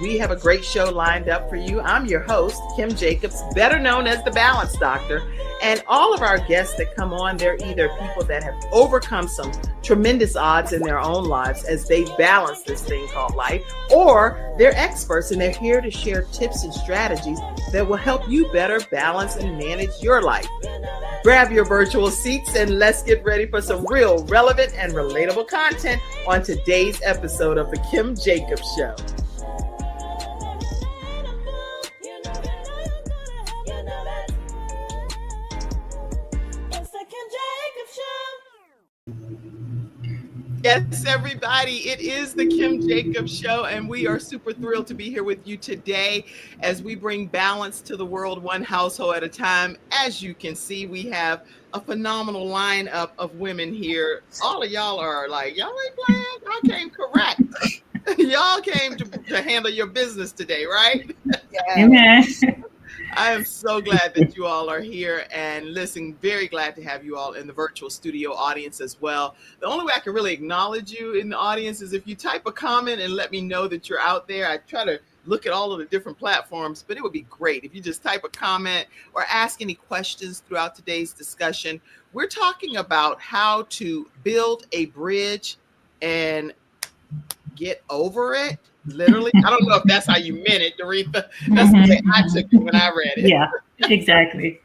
We have a great show lined up for you. I'm your host, Kim Jacobs, better known as the Balance Doctor. And all of our guests that come on, they're either people that have overcome some tremendous odds in their own lives as they balance this thing called life, or they're experts and they're here to share tips and strategies that will help you better balance and manage your life. Grab your virtual seats and let's get ready for some real relevant and relatable content on today's episode of The Kim Jacobs Show. Yes, everybody, it is the Kim Jacobs Show, and we are super thrilled to be here with you today as we bring balance to the world, one household at a time. As you can see, we have a phenomenal lineup of women here. All of y'all are like, y'all ain't playing. Y'all came correct. Y'all came to handle your business today, right? Amen. I am so glad that you all are here, and listen, very glad to have you all in the virtual studio audience as well. The only way I can really acknowledge you in the audience is if you type a comment and let me know that you're out there. I try to look at all of the different platforms, but it would be great if you just type a comment or ask any questions throughout today's discussion. We're talking about how to build a bridge and get over it. Literally, I don't know if that's how you meant it, Doreetha. That's the way I took it when I read it. Yeah, exactly.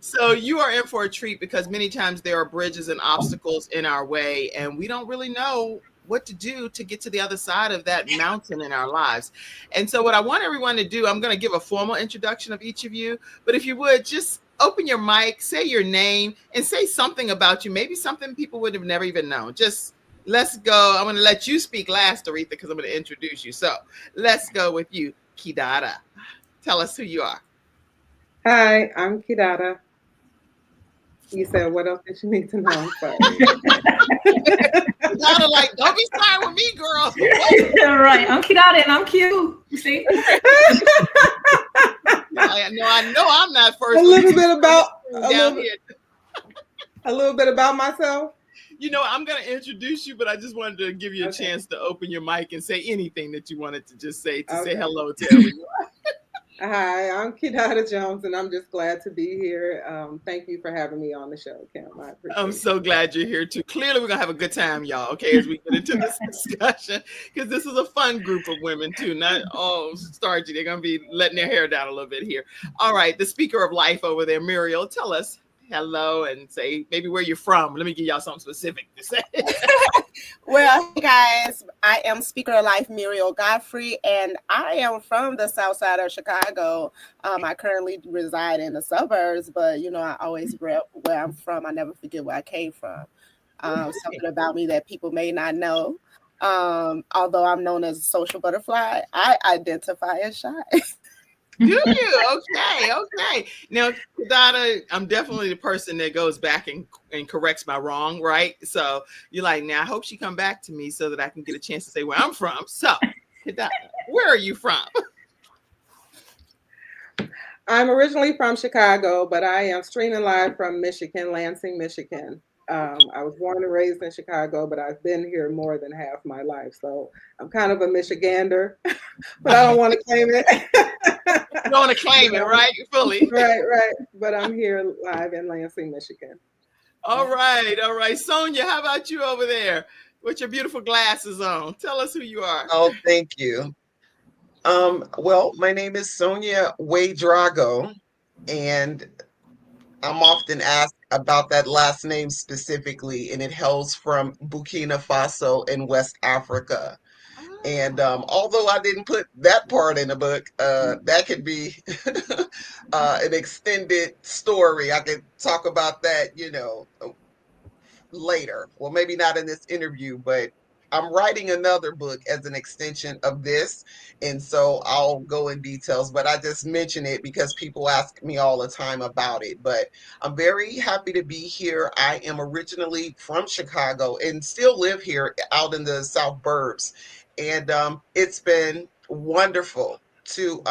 So you are in for a treat because many times there are bridges and obstacles in our way, and we don't really know what to do to get to the other side of that mountain in our lives. And so what I want everyone to do, I'm going to give a formal introduction of each of you, but if you would just open your mic, say your name, and say something about you, maybe something people would have never even known. Just let's go. I'm going to let you speak last, Doreetha, because I'm going to introduce you. So let's go with you, Kidada. Tell us who you are. Hi, I'm Kidada. You said, what else did you need to know? I'm sorry. Kidada, like, don't be starting with me, girl. Right. I'm Kidada and I'm cute. You see? I know I'm not first. A little bit about myself. You know, I'm going to introduce you, but I just wanted to give you a chance to open your mic and say anything that you wanted to just say say hello to everyone. Hi, I'm Kidada Jones, and I'm just glad to be here. Thank you for having me on the show, Kim. I'm so glad you're here too. Clearly, we're going to have a good time, y'all, okay, as we get into this discussion, because this is a fun group of women too, not all starchy. They're going to be letting their hair down a little bit here. All right, the speaker of life over there, Muriel, tell us hello and say maybe where you're from. Let me give y'all something specific to say. Well, hey guys, I am Speaker of Life Muriel Godfrey, and I am from the south side of Chicago. I currently reside in the suburbs, but you know, I always rep where I'm from. I never forget where I came from. Something about me that people may not know. Although I'm known as a social butterfly, I identify as shy. Do you? Okay. Now, Kidada, I'm definitely the person that goes back and corrects my wrong, right? So you're like, now I hope she come back to me so that I can get a chance to say where I'm from. So, Kidada, where are you from? I'm originally from Chicago, but I am streaming live from Michigan, Lansing, Michigan. I was born and raised in Chicago, but I've been here more than half my life. So I'm kind of a Michigander, but I don't want to claim it. You don't want to claim it, right? Fully. Right. But I'm here live in Lansing, Michigan. All right. Sonia, how about you over there with your beautiful glasses on? Tell us who you are. Oh, thank you. Well, my name is Sonia Drago, and I'm often asked about that last name specifically, and it hails from Burkina Faso in West Africa. And although I didn't put that part in the book, that could be an extended story. I could talk about that, later. Well, maybe not in this interview, but I'm writing another book as an extension of this. And so I'll go in details, but I just mention it because people ask me all the time about it. But I'm very happy to be here. I am originally from Chicago and still live here out in the South Burbs. And it's been wonderful to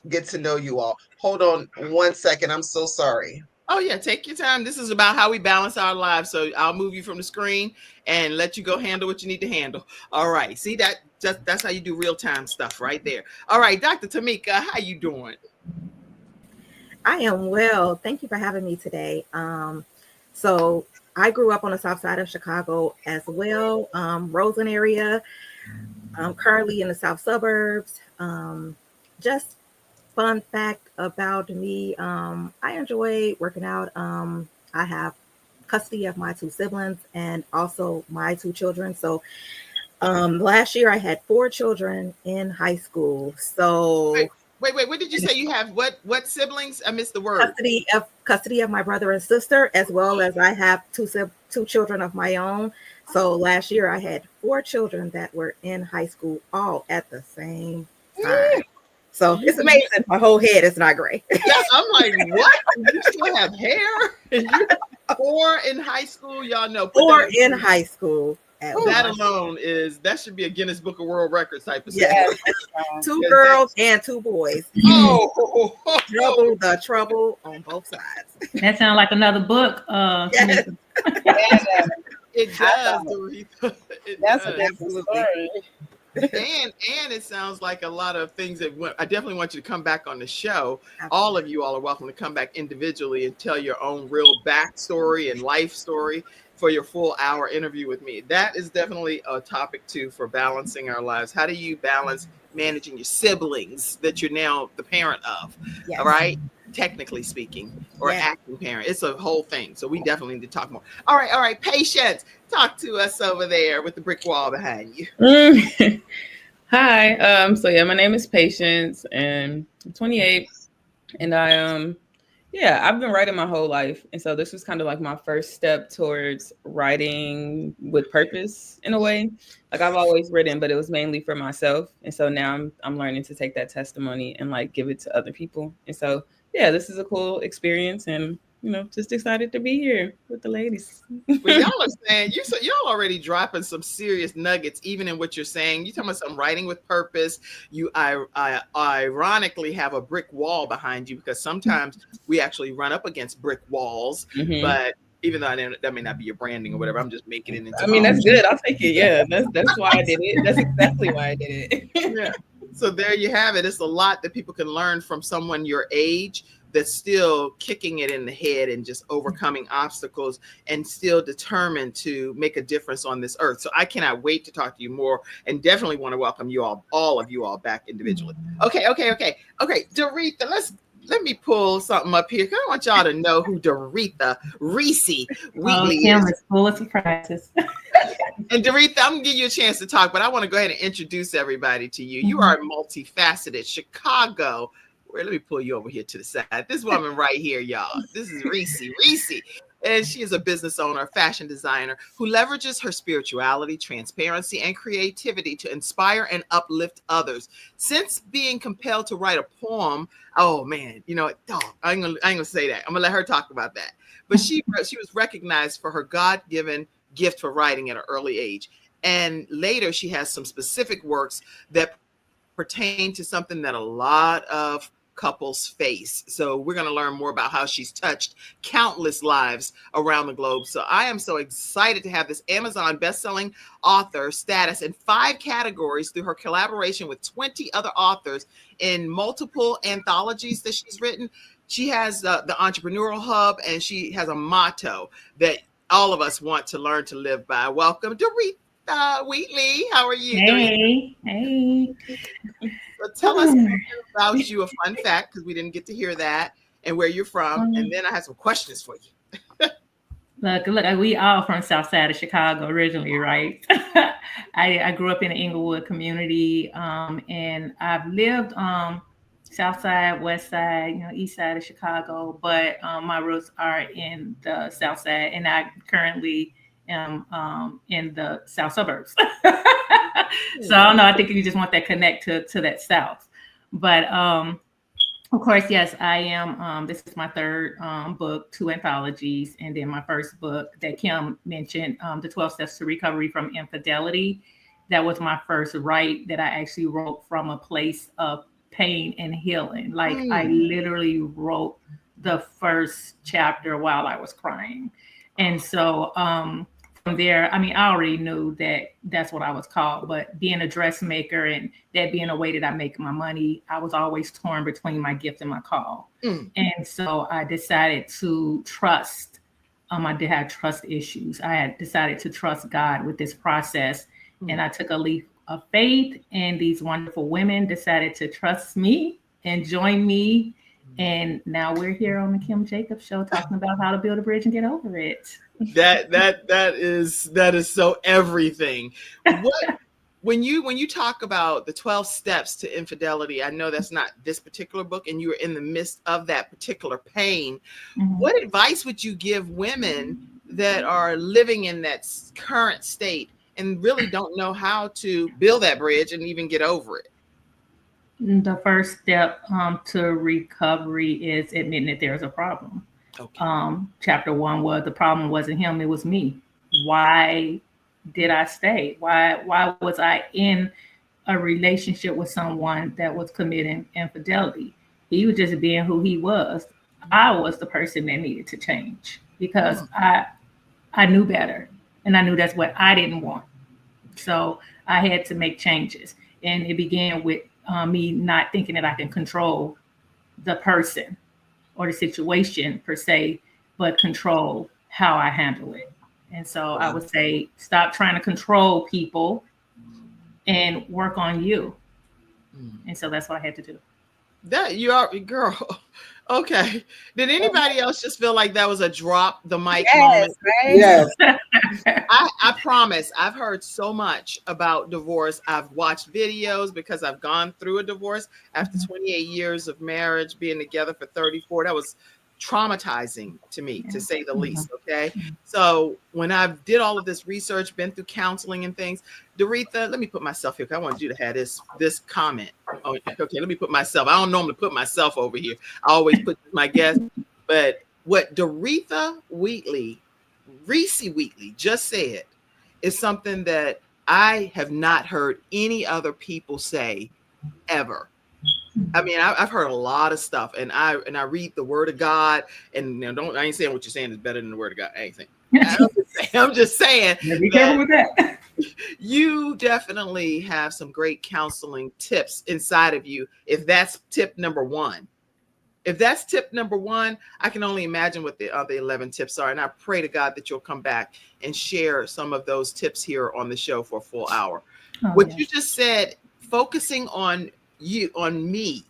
get to know you all. Hold on 1 second. I'm so sorry. Oh, yeah. Take your time. This is about how we balance our lives. So I'll move you from the screen and let you go handle what you need to handle. All right. See that? That's how you do real time stuff right there. All right, Dr. Tamekia, how you doing? I am well. Thank you for having me today. So I grew up on the south side of Chicago as well, Roseland area. I'm currently in the south suburbs. Just fun fact about me, I enjoy working out. I have custody of my 2 siblings and also my 2 children. So last year I had 4 children in high school. So Wait, what did you say you have? What siblings? I missed the word. Custody of my brother and sister, as well as I have 2 children of my own. So last year I had 4 children that were in high school all at the same time. So it's amazing. My whole head is not gray. Yeah, I'm like, what? You still have hair? And you 4 in high school? Y'all know. 4 in high school. That alone that should be a Guinness Book of World Records type of yes. 2 girls and 2 boys. Oh, the trouble on both sides. That sounds like another book. Yes. It does, Doreetha. That's a different story. And it sounds like a lot of things that I definitely want you to come back on the show. All of you all are welcome to come back individually and tell your own real backstory and life story for your full hour interview with me. That is definitely a topic too for balancing our lives. How do you balance managing your siblings that you're now the parent of? Yes. All right. Technically speaking, or acting parent. It's a whole thing. So we definitely need to talk more. All right. Patience, talk to us over there with the brick wall behind you. Hi. My name is Patience and I'm 28. And I've been writing my whole life. And so this was kind of like my first step towards writing with purpose in a way. Like I've always written, but it was mainly for myself. And so now I'm learning to take that testimony and like give it to other people. And so this is a cool experience, and just excited to be here with the ladies. Well, y'all are saying y'all already dropping some serious nuggets, even in what you're saying. You talking about some writing with purpose. I ironically have a brick wall behind you because sometimes we actually run up against brick walls, but even though that may not be your branding or whatever, I'm just making it into. I mean, that's good. I'll take it. Yeah, that's why I did it. That's exactly why I did it. Yeah. So there you have it. It's a lot that people can learn from someone your age that's still kicking it in the head and just overcoming obstacles and still determined to make a difference on this earth. So I cannot wait to talk to you more and definitely want to welcome you all of you all back individually. Okay. Doreetha, let me pull something up here. I want y'all to know who Doreetha Wheatley is. Full of surprises. And Doreetha, I'm gonna give you a chance to talk, but I want to go ahead and introduce everybody to you. You are multifaceted. Chicago. Let me pull you over here to the side. This woman right here, y'all. This is Reese. And she is a business owner, fashion designer who leverages her spirituality, transparency, and creativity to inspire and uplift others. Since being compelled to write a poem, oh man, I ain't gonna say that. I'm gonna let her talk about that. But she was recognized for her God-given gift for writing at an early age. And later she has some specific works that pertain to something that a lot of couples face. So we're going to learn more about how she's touched countless lives around the globe. So I am so excited to have this Amazon bestselling author status in 5 categories through her collaboration with 20 other authors in multiple anthologies that she's written. She has the Entrepreneurial Hub, and she has a motto that all of us want to learn to live by. Welcome, Doreetha Wheatley. How are you? Hey. So tell us about you, a fun fact, because we didn't get to hear that, and where you're from. And then I have some questions for you. Look, we all from South Side of Chicago originally, right? I grew up in the Inglewood community, and I've lived South Side, West Side, East Side of Chicago, but my roots are in the South Side, and I currently am in the South suburbs. So I don't know. I think you just want that connect to that South. But of course, yes, I am. This is my 3rd book, 2 anthologies, and then my first book that Kim mentioned, The 12 Steps to Recovery from Infidelity. That was my first write that I actually wrote from a place of pain and healing. Like I literally wrote the first chapter while I was crying. And so from there, I mean, I already knew that that's what I was called, but being a dressmaker and that being a way that I make my money, I was always torn between my gift and my call. And so I decided to trust. I did have trust issues. I had decided to trust God with this process. And I took a leap of faith, and these wonderful women decided to trust me and join me. And now we're here on the Kim Jacobs Show talking about how to build a bridge and get over it. That is so everything. What when you talk about the 12 steps to infidelity, I know that's not this particular book, and you were in the midst of that particular pain. What advice would you give women that are living in that current state and really don't know how to build that bridge and even get over it? The first step to recovery is admitting that there's a problem. Okay. Chapter 1 was the problem wasn't him, it was me. Why did I stay? Why was I in a relationship with someone that was committing infidelity? He was just being who he was. I was the person that needed to change because I knew better, and I knew that's what I didn't want. So I had to make changes, and it began with me not thinking that I can control the person or the situation per se, but control how I handle it. And so I would say, stop trying to control people and work on you. And so that's what I had to do. That you are, girl. Okay. Did anybody else just feel like that was a drop the mic moment? Right? Yes. I promise. I've heard so much about divorce. I've watched videos because I've gone through a divorce after 28 years of marriage, being together for 34. That was traumatizing to me, to say the least. Okay. So when I did all of this research, been through counseling and things, Doreetha, let me put myself here, because I want you to have this comment. Oh, okay, let me put myself. I don't normally put myself over here. I always put my guest. But what Doreetha Reese Wheatley just said is something that I have not heard any other people say ever. I mean, I've heard a lot of stuff, and I read the Word of God, and I ain't saying what you're saying is better than the Word of God. I ain't saying. I'm just saying. Be careful with that. You definitely have some great counseling tips inside of you. If that's tip number one, I can only imagine what the other 11 tips are. And I pray to God that you'll come back and share some of those tips here on the show for a full hour. You just said, focusing on you, on me,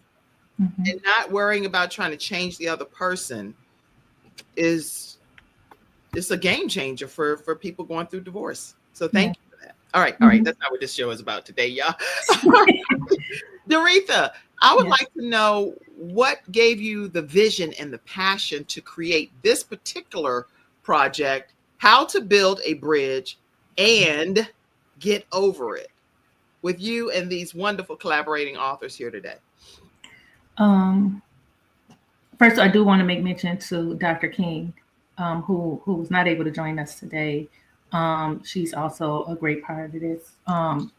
and not worrying about trying to change the other person it's a game changer for people going through divorce. So thank you for that. All right. That's not what this show is about today, y'all. Doreetha, I would like to know what gave you the vision and the passion to create this particular project, how to build a bridge and get over it, with you and these wonderful collaborating authors here today. First, I do want to make mention to Dr. King, who was not able to join us today. She's also a great part of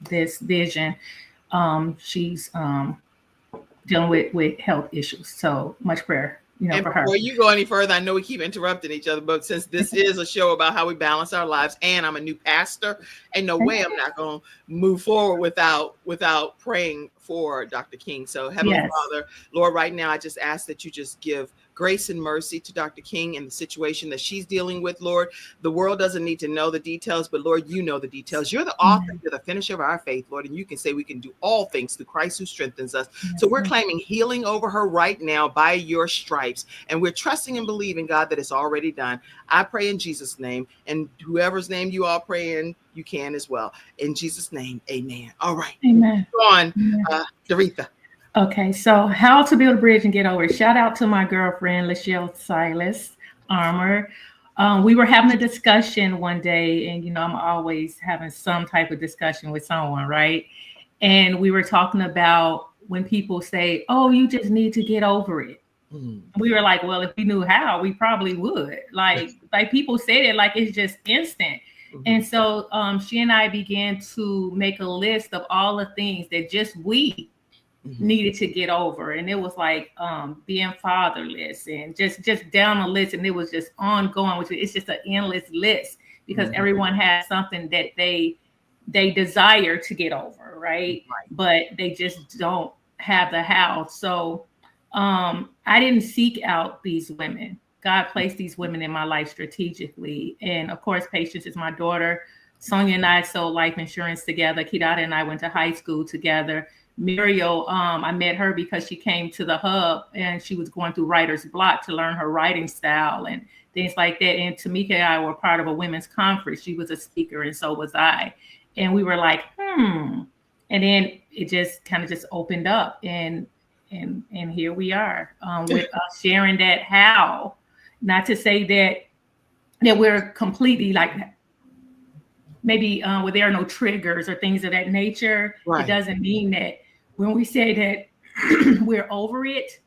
this vision. She's dealing with health issues, so much prayer, and for her. Before you go any further, I know we keep interrupting each other, but since this is a show about how we balance our lives, and I'm a new pastor, ain't no way I'm not going to move forward without praying for Dr. King. So Heavenly Father, Lord, right now I just ask that you just give grace and mercy to Dr. King and the situation that she's dealing with, Lord. The world doesn't need to know the details, but Lord, you know the details. You're the author, you're the finisher of our faith, Lord, and you can say we can do all things through Christ who strengthens us. So we're claiming healing over her right now by your stripes, and we're trusting and believing, God, that it's already done. I pray in Jesus' name, and whoever's name you all pray in, you can as well. In Jesus' name, amen. All right. Amen. Go on, Doreetha. Okay, so how to build a bridge and get over it. Shout out to my girlfriend, Lachelle Silas Armour. We were having a discussion one day, and I'm always having some type of discussion with someone, right? And we were talking about when people say, "Oh, you just need to get over it." We were like, well, if we knew how, we probably would. Like people say it like it's just instant. And so she and I began to make a list of all the things that just we needed to get over. And it was like being fatherless and just down the list. And it was just ongoing, it's just an endless list. because everyone has something that they desire to get over, right? But they just don't have the how. So I didn't seek out these women. God placed these women in my life strategically. And of course, Patience is my daughter. Sonia and I sold life insurance together. Kidada and I went to high school together. Muriel, I met her because she came to the hub and she was going through writer's block to learn her writing style and things like that. And Tamekia and I were part of a women's conference. She was a speaker and so was I. And we were like, And then it just kind of just opened up and here we are with us sharing that how. Not to say that we're completely like maybe where there are no triggers or things of that nature. It doesn't mean that when we say that we're over it,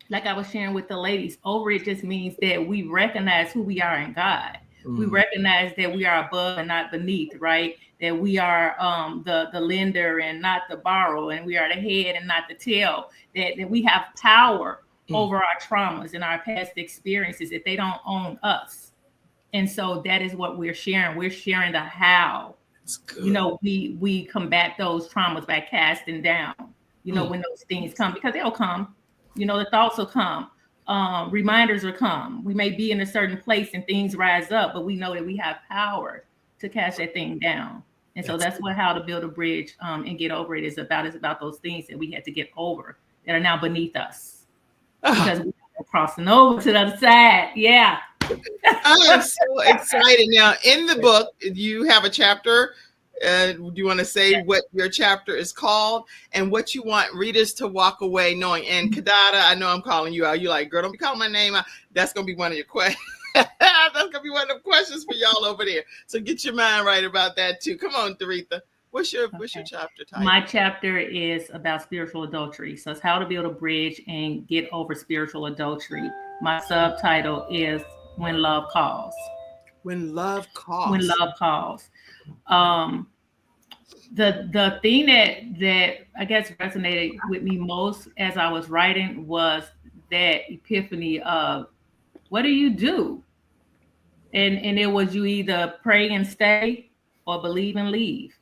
like I was sharing with the ladies, over it just means that we recognize who we are in God. We recognize that we are above and not beneath, right? That we are the lender and not the borrower, and we are the head and not the tail. That we have power over our traumas and our past experiences, that they don't own us. And so that is what we're sharing. We're sharing the how. You know, we combat those traumas by casting down, you know, when those things come, because they'll come, you know, the thoughts will come. Reminders will come. We may be in a certain place and things rise up, but we know that we have power to cast that thing down. And so that's what How to Build a Bridge and Get Over It is about. It's about those things that we had to get over that are now beneath us. Because we're crossing over to the other side. Yeah. I am so excited. Now, in the book, you have a chapter. Do you want to say what your chapter is called and what you want readers to walk away knowing? And Kidada, I know I'm calling you out. You're like, girl, don't be calling my name out. That's going to be one of your questions. That's going to be one of the questions for y'all over there. So get your mind right about that too. Come on, Doreetha. What's your chapter title? My chapter is about spiritual adultery. So it's how to build a bridge and get over spiritual adultery. My subtitle is When Love Calls. When Love Calls. When Love Calls. The thing that I guess resonated with me most as I was writing was that epiphany of, what do you do? And it was, you either pray and stay or believe and leave.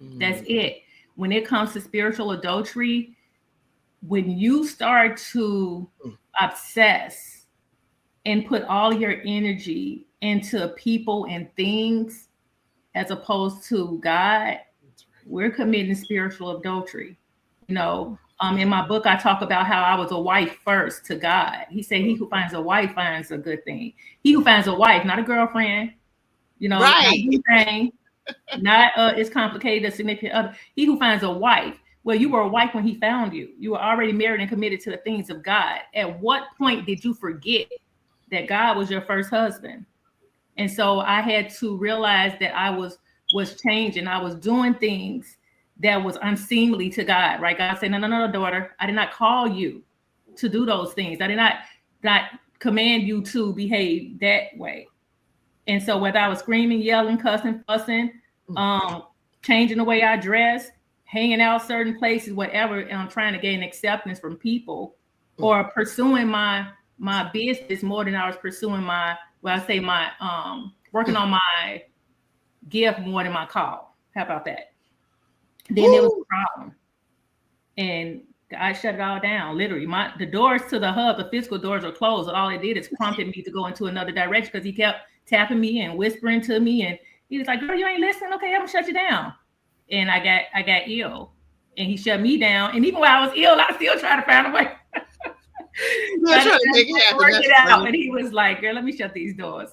That's it. When it comes to spiritual adultery, when you start to obsess and put all your energy into people and things as opposed to God, we're committing spiritual adultery. You know, in my book, I talk about how I was a wife first to God. He said, he who finds a wife finds a good thing. He who finds a wife, not a girlfriend, you know, not it's complicated, a significant other. He who finds a wife. Well, you were a wife when he found you. You were already married and committed to the things of God. At what point did you forget that God was your first husband? And so I had to realize that I was changing. I was doing things that was unseemly to God, right? God said, no, daughter, I did not call you to do those things. I did not command you to behave that way. And so whether I was screaming, yelling, cussing, fussing, changing the way I dress, hanging out certain places, whatever, and I'm trying to gain acceptance from people, or pursuing my business more than I was pursuing working on my gift more than my call. How about that? Then there was a problem. And I shut it all down. Literally, the doors to the hub, the physical doors were closed. And all it did is prompted me to go into another direction, because he kept tapping me and whispering to me. And he was like, girl, you ain't listening? Okay, I'm gonna shut you down. And I got ill. And he shut me down. And even while I was ill, I still tried to find a way. Trying to make it happen. Work it out. And he was like, girl, let me shut these doors.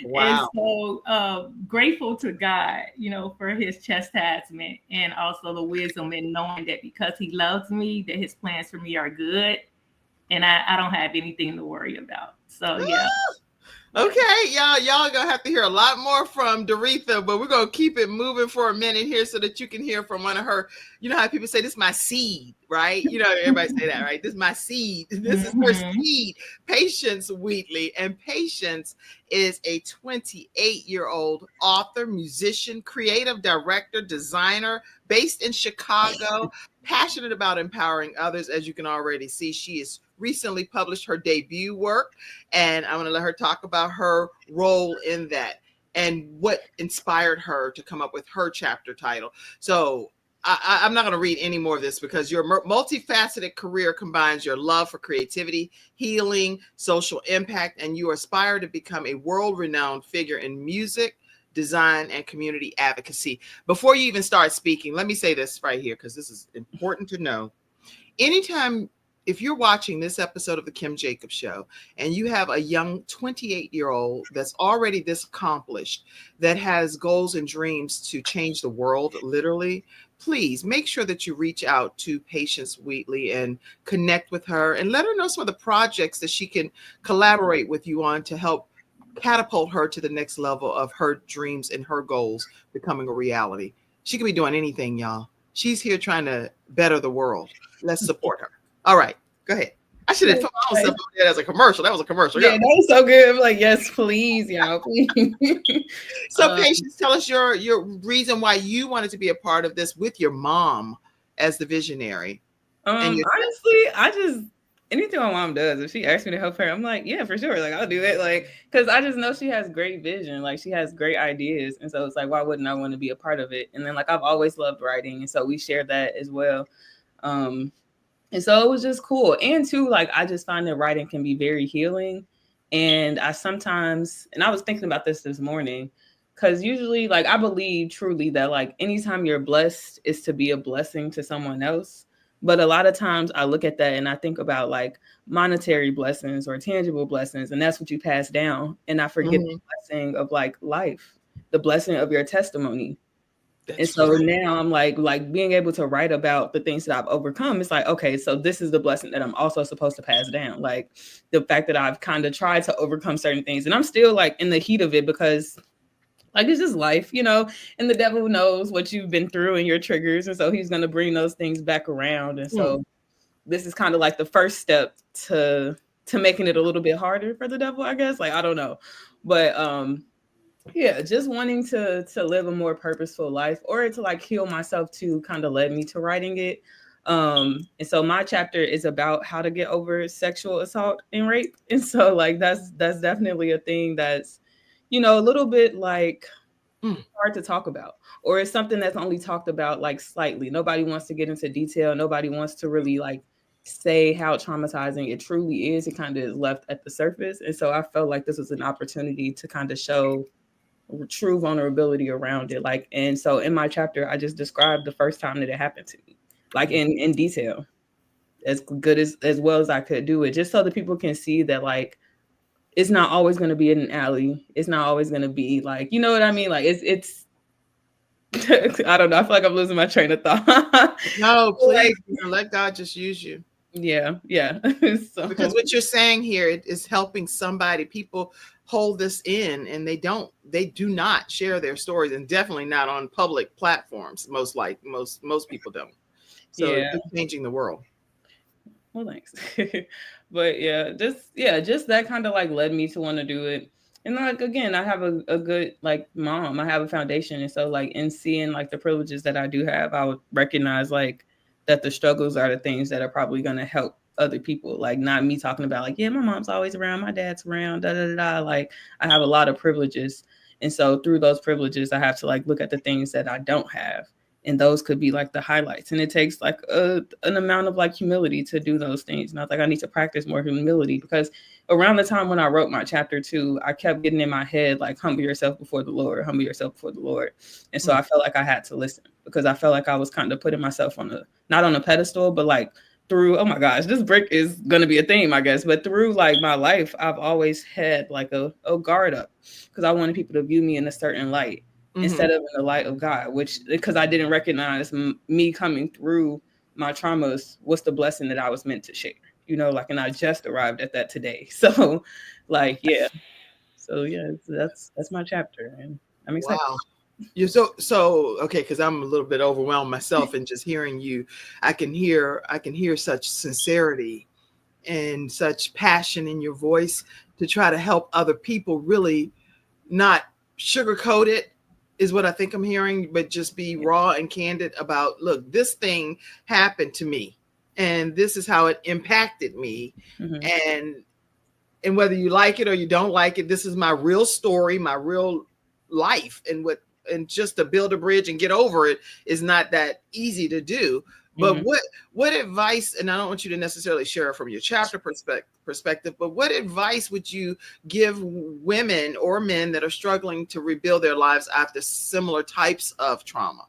Wow. And so grateful to God, you know, for his chastisement and also the wisdom in knowing that because he loves me, that his plans for me are good. And I don't have anything to worry about. So, yeah. Okay, y'all gonna have to hear a lot more from Doreetha, but we're gonna keep it moving for a minute here so that you can hear from one of her. You know how people say, this is my seed, right? You know, everybody say that, right? This is my seed. This is her seed, Patience Wheatley. And Patience is a 28-year-old author, musician, creative director, designer, based in Chicago, passionate about empowering others. As you can already see, she is recently published her debut work, and I'm going to let her talk about her role in that and what inspired her to come up with her chapter title. So I'm not going to read any more of this because your multifaceted career combines your love for creativity, healing, social impact, and you aspire to become a world-renowned figure in music, design, and community advocacy. Before you even start speaking, let me say this right here because this is important to know. Anytime, if you're watching this episode of the Kim Jacobs Show and you have a young 28-year-old that's already this accomplished, that has goals and dreams to change the world, literally, please make sure that you reach out to Patience Wheatley and connect with her and let her know some of the projects that she can collaborate with you on to help catapult her to the next level of her dreams and her goals becoming a reality. She could be doing anything, y'all. She's here trying to better the world. Let's support her. All right, go ahead. I should have put my own stuff over there as a commercial. That was a commercial. Yeah, that was so good. I'm like, yes, please, y'all, please. So, Patience, tell us your reason why you wanted to be a part of this with your mom as the visionary. Honestly, I just anything my mom does, if she asks me to help her, I'm like, yeah, for sure. Like, I'll do it. Like, because I just know she has great vision. Like, she has great ideas. And so it's like, why wouldn't I want to be a part of it? And then, like, I've always loved writing. And so we share that as well. And so it was just cool. And too, like, I just find that writing can be very healing. And I sometimes, and I was thinking about this morning, because usually, like, I believe truly that, like, anytime you're blessed is to be a blessing to someone else. But a lot of times I look at that and I think about like monetary blessings or tangible blessings, and that's what you pass down. And I forget the blessing of like life, the blessing of your testimony. That's and so right. Now I'm like being able to write about the things that I've overcome. It's like, okay, so this is the blessing that I'm also supposed to pass down. Like the fact that I've kind of tried to overcome certain things, and I'm still like in the heat of it because like, it's just life, you know, and the devil knows what you've been through and your triggers. And so he's going to bring those things back around. And so this is kind of like the first step to making it a little bit harder for the devil, I guess. Like, I don't know. But yeah, just wanting to live a more purposeful life or to like heal myself too kind of led me to writing it. And so my chapter is about how to get over sexual assault and rape. And so like that's definitely a thing that's, you know, a little bit like hard to talk about, or it's something that's only talked about like slightly. Nobody wants to get into detail. Nobody wants to really like say how traumatizing it truly is. It kind of is left at the surface. And so I felt like this was an opportunity to kind of show true vulnerability around it. Like, and so in my chapter, I just described the first time that it happened to me, like in detail, as good as well as I could do it, just so that people can see that like, it's not always going to be in an alley. It's not always going to be like, you know what I mean? Like it's I don't know. I feel like I'm losing my train of thought. No, please, let God just use you. Yeah. So. Because what you're saying here is helping somebody. People hold this in and they do not share their stories, and definitely not on public platforms. Most people don't. So it's changing the world. Well, thanks. But just that kind of like led me to want to do it. And like, again, I have a good like mom, I have a foundation. And so like in seeing like the privileges that I do have, I would recognize like that the struggles are the things that are probably going to help other people. Like not me talking about like, yeah, my mom's always around, my dad's around, Like I have a lot of privileges. And so through those privileges, I have to like look at the things that I don't have. And those could be like the highlights. And it takes like an amount of like humility to do those things. And I was like, I need to practice more humility, because around the time when I wrote my chapter 2, I kept getting in my head, like, humble yourself before the Lord, humble yourself before the Lord. And so I felt like I had to listen, because I felt like I was kind of putting myself not on a pedestal, but like through, oh my gosh, this brick is going to be a theme, I guess. But through like my life, I've always had like a guard up, because I wanted people to view me in a certain light. Instead of in the light of God, which because I didn't recognize me coming through my traumas, what's the blessing that I was meant to share, you know, like, and I just arrived at that today. So like, that's my chapter, and I'm excited. Wow. You're so okay, because I'm a little bit overwhelmed myself, and just hearing you, I can hear such sincerity and such passion in your voice to try to help other people, really not sugarcoat it, is what I think I'm hearing, but just be raw and candid about, look, this thing happened to me, and this is how it impacted me. Mm-hmm. And whether you like it or you don't like it, this is my real story, my real life. And just to build a bridge and get over it is not that easy to do. But Mm-hmm. what advice, and I don't want you to necessarily share from your chapter perspective, but what advice would you give women or men that are struggling to rebuild their lives after similar types of trauma?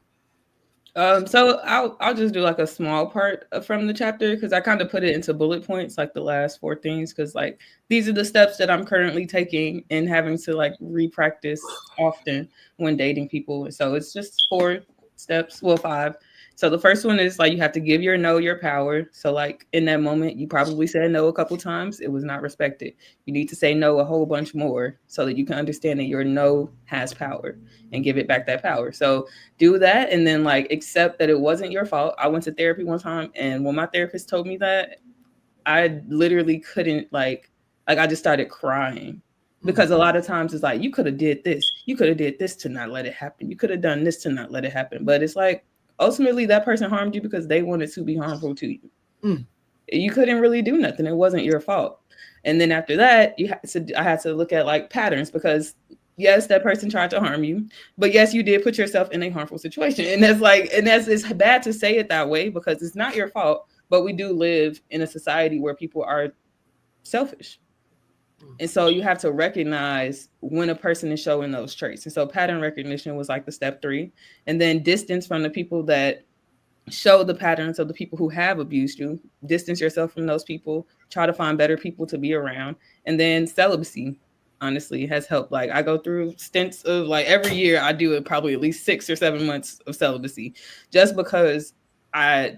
So I'll just do like a small part from the chapter, because I kind of put it into bullet points, like the last 4 things, because like these are the steps that I'm currently taking and having to like repractice often when dating people. So it's just 4 steps, well 5. So the first one is like you have to give your no your power. So like in that moment, you probably said no a couple times. It was not respected. You need to say no a whole bunch more so that you can understand that your no has power and give it back that power. So do that, and then like accept that it wasn't your fault. I went to therapy one time, and when my therapist told me that, I literally couldn't like I just started crying, because a lot of times it's like you could have did this to not let it happen, you could have done this to not let it happen, but it's like ultimately that person harmed you because they wanted to be harmful to you. You couldn't really do nothing, it wasn't your fault. And then after that I had to look at like patterns, because yes, that person tried to harm you, but yes, you did put yourself in a harmful situation. And it's bad to say it that way, because it's not your fault, but we do live in a society where people are selfish. And so you have to recognize when a person is showing those traits. And so pattern recognition was like the step 3. And then distance from the people that show the patterns of the people who have abused you. Distance yourself from those people. Try to find better people to be around. And then celibacy, honestly, has helped. Like I go through stints of like every year I do it probably at least 6 or 7 months of celibacy, just because I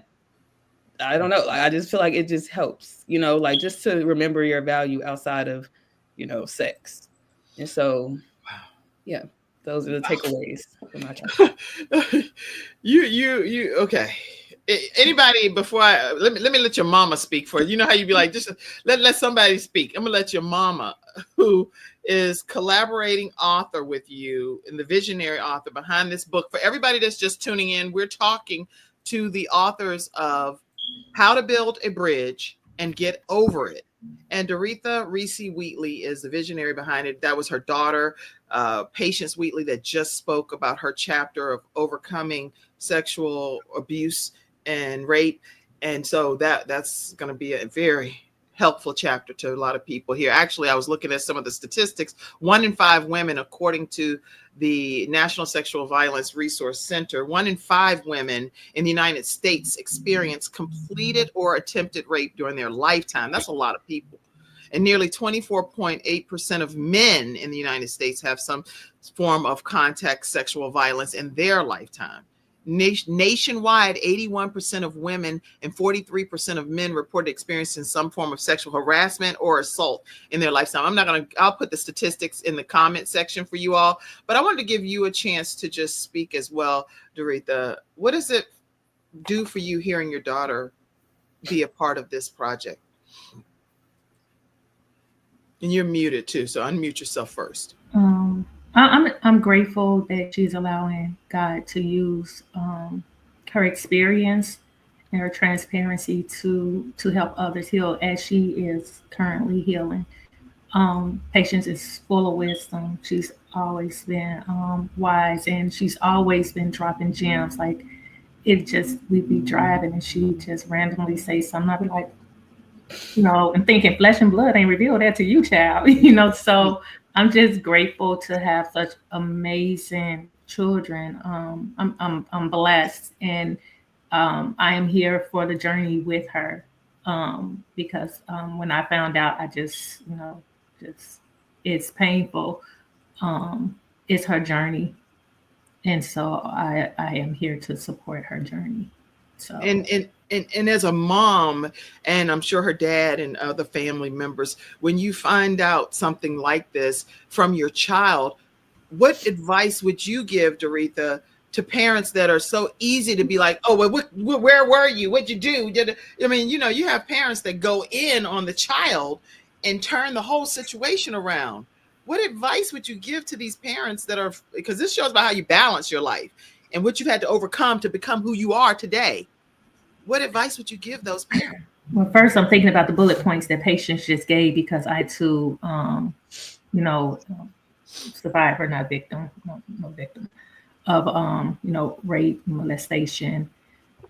don't know. I just feel like it just helps, like just to remember your value outside of, sex. And so, yeah, those are the takeaways from my chapter. You okay. Anybody before let me let your mama speak for you. You know how you be like, just let somebody speak. I'm gonna let your mama, who is collaborating author with you and the visionary author behind this book. For everybody that's just tuning in, we're talking to the authors of How to Build a Bridge and Get Over It. And Doreetha Reese Wheatley is the visionary behind it. That was her daughter, Patience Wheatley, that just spoke about her chapter of overcoming sexual abuse and rape. And so that's going to be a very helpful chapter to a lot of people here. Actually, I was looking at some of the statistics. 1 in 5 women, according to the National Sexual Violence Resource Center, 1 in 5 women in the United States experience completed or attempted rape during their lifetime. That's a lot of people. And nearly 24.8% of men in the United States have some form of contact sexual violence in their lifetime. Nationwide, 81% of women and 43% of men reported experiencing some form of sexual harassment or assault in their lifetime. I'll put the statistics in the comment section for you all, but I wanted to give you a chance to just speak as well, Doreetha. What does it do for you hearing your daughter be a part of this project? And you're muted too, so unmute yourself first. I'm grateful that she's allowing God to use her experience and her transparency to help others heal as she is currently healing. Patience is full of wisdom. She's always been wise, and she's always been dropping gems. Like we'd be driving and she just randomly say something. I'd be like, and thinking flesh and blood ain't revealed that to you, child. So I'm just grateful to have such amazing children. I'm blessed, and I am here for the journey with her. Because when I found out, I just it's painful. It's her journey, and so I am here to support her journey. So and as a mom, and I'm sure her dad and other family members, when you find out something like this from your child, what advice would you give, Doreetha, to parents that are so easy to be like, oh, well, where were you? What'd you do? I mean, you have parents that go in on the child and turn the whole situation around. What advice would you give to these parents that are, because this shows about how you balance your life and what you've had to overcome to become who you are today? what advice would you give those parents? Well, first, I'm thinking about the bullet points that Patience just gave, because I too, survivor, not victim, no victim of, rape, molestation,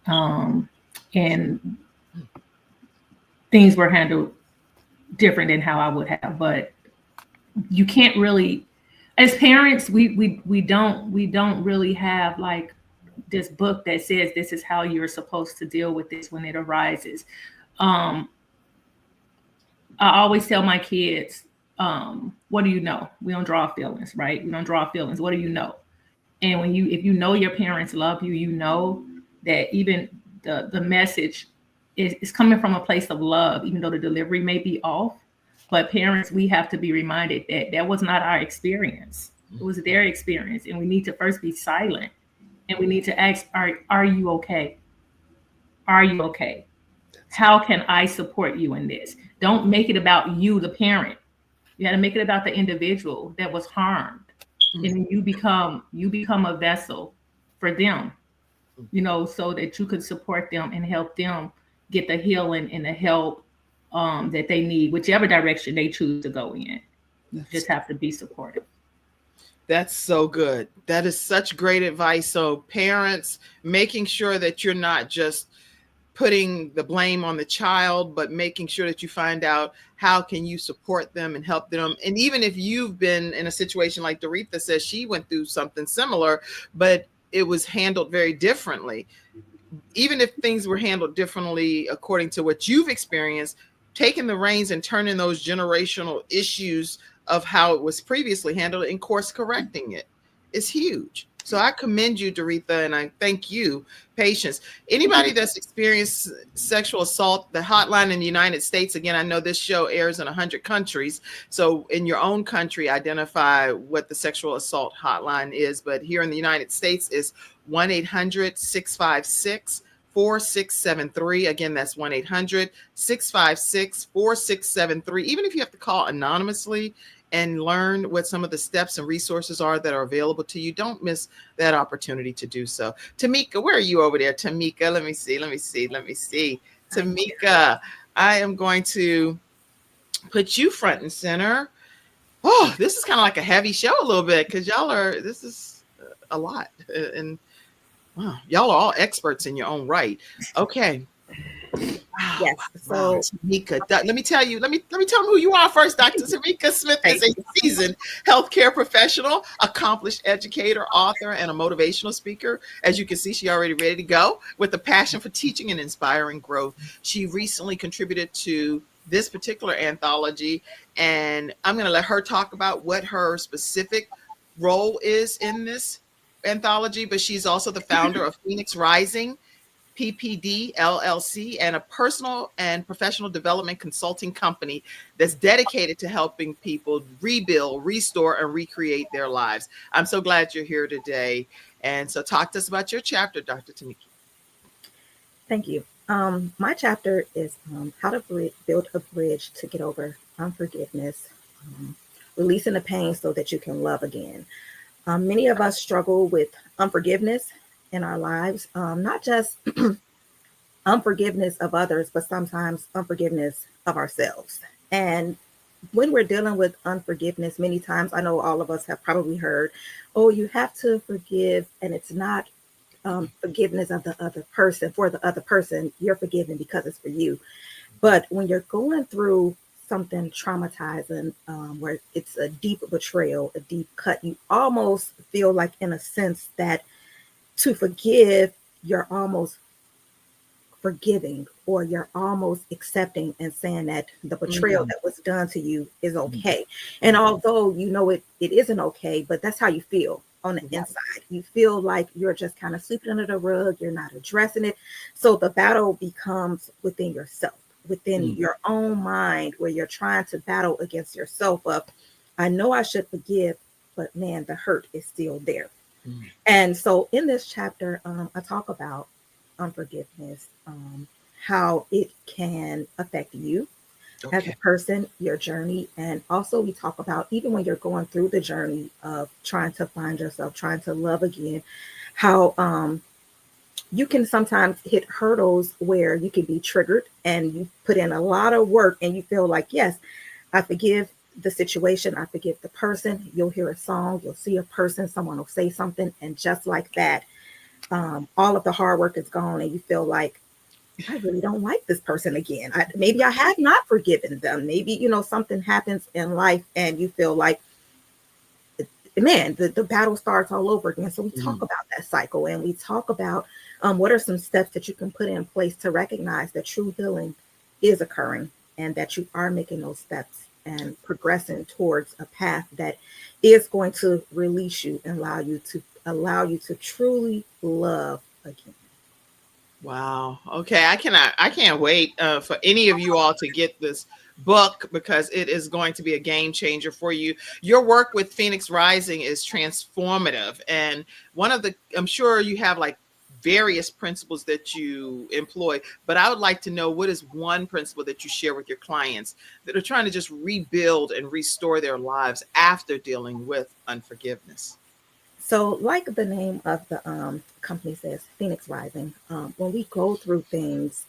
and things were handled different than how I would have. But you can't really, as parents, we don't really have like this book that says this is how you're supposed to deal with this when it arises. I always tell my kids, what do you know? We don't draw feelings, right? We don't draw feelings. What do you know? And if you know your parents love you, you know that even the message is coming from a place of love, even though the delivery may be off. But parents, we have to be reminded that that was not our experience. It was their experience. And we need to first be silent. And we need to ask, are you okay? Are you okay? How can I support you in this? Don't make it about you, the parent. You got to make it about the individual that was harmed. And you become a vessel for them, so that you could support them and help them get the healing and the help that they need, whichever direction they choose to go in. You just have to be supportive. That's so good. That is such great advice. So parents, making sure that you're not just putting the blame on the child, but making sure that you find out how can you support them and help them. And even if you've been in a situation like Doreetha says, she went through something similar, but it was handled very differently. Even if things were handled differently according to what you've experienced, taking the reins and turning those generational issues of how it was previously handled and course correcting it is huge. So I commend you, Doreetha, and I thank you, Patience. Anybody that's experienced sexual assault, the hotline in the United States, again, I know this show airs in 100 countries. So in your own country, identify what the sexual assault hotline is. But here in the United States is 1-800-656-4673. Again, that's 1-800-656-4673. Even if you have to call anonymously and learn what some of the steps and resources are that are available to you, don't miss that opportunity to do so. Tamekia, where are you over there? Tamekia, let me see. Tamekia, I am going to put you front and center. Oh, this is kind of like a heavy show a little bit, because this is a lot. And wow, y'all are all experts in your own right. Okay. Wow. Yes. So Tamekia, let me tell them who you are first. Dr. Tamekia Smith is a seasoned healthcare professional, accomplished educator, author, and a motivational speaker. As you can see, she already ready to go with a passion for teaching and inspiring growth. She recently contributed to this particular anthology, and I'm going to let her talk about what her specific role is in this anthology, but she's also the founder of Phoenix Rising P.P.D. LLC, and a personal and professional development consulting company that's dedicated to helping people rebuild, restore, and recreate their lives. I'm so glad you're here today. And so talk to us about your chapter, Dr. Tamekia. Thank you. My chapter is how to build a bridge to get over unforgiveness, releasing the pain so that you can love again. Many of us struggle with unforgiveness in our lives, not just unforgiveness of others, but sometimes unforgiveness of ourselves. And when we're dealing with unforgiveness, many times, I know all of us have probably heard, oh, you have to forgive, and it's not forgiveness of the other person. For the other person, you're forgiven because it's for you. But when you're going through something traumatizing, where it's a deep betrayal, a deep cut, you almost feel like, in a sense, that to forgive, you're almost forgiving, or you're almost accepting and saying that the betrayal that was done to you is okay. And although you know it isn't okay, but that's how you feel on the inside. You feel like you're just kind of sweeping under the rug, you're not addressing it. So the battle becomes within yourself, within your own mind, where you're trying to battle against yourself of, I know I should forgive, but man, the hurt is still there. And so in this chapter, I talk about unforgiveness, how it can affect you as a person, your journey. And also we talk about, even when you're going through the journey of trying to find yourself, trying to love again, how you can sometimes hit hurdles where you can be triggered and you put in a lot of work and you feel like, yes, I forgive the situation, I forgive the person. You'll hear a song, you'll see a person, someone will say something, and just like that, all of the hard work is gone, and you feel like, I really don't like this person again. Maybe I have not forgiven them. Maybe, something happens in life and you feel like, man, the battle starts all over again. So we talk about that cycle, and we talk about what are some steps that you can put in place to recognize that true healing is occurring and that you are making those steps and progressing towards a path that is going to release you and allow you to truly love again. Wow. Okay. I can't wait for any of you all to get this book, because it is going to be a game changer for you. Your work with Phoenix Rising is transformative. And I'm sure you have like various principles that you employ, but I would like to know, what is one principle that you share with your clients that are trying to just rebuild and restore their lives after dealing with unforgiveness? So, like the name of the company says, Phoenix Rising, when we go through things,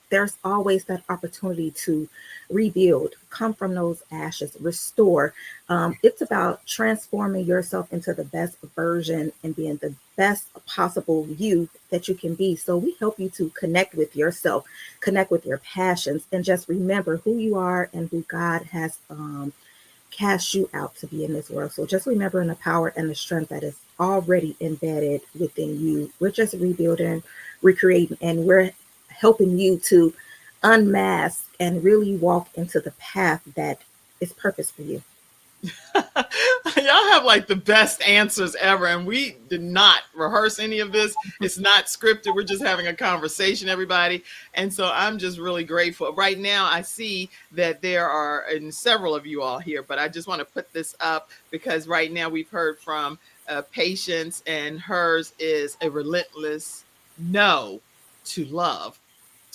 there's always that opportunity to rebuild, come from those ashes, restore. It's about transforming yourself into the best version and being the best possible you that you can be. So we help you to connect with yourself, connect with your passions, and just remember who you are and who God has cast you out to be in this world. So just remembering the power and the strength that is already embedded within you. We're just rebuilding, recreating, and we're helping you to unmask and really walk into the path that is purpose for you. Y'all have like the best answers ever, and we did not rehearse any of this. It's not scripted. We're just having a conversation, everybody. And so I'm just really grateful. Right now, I see that there are several of you all here, but I just want to put this up because right now we've heard from Patience, and hers is a relentless no to love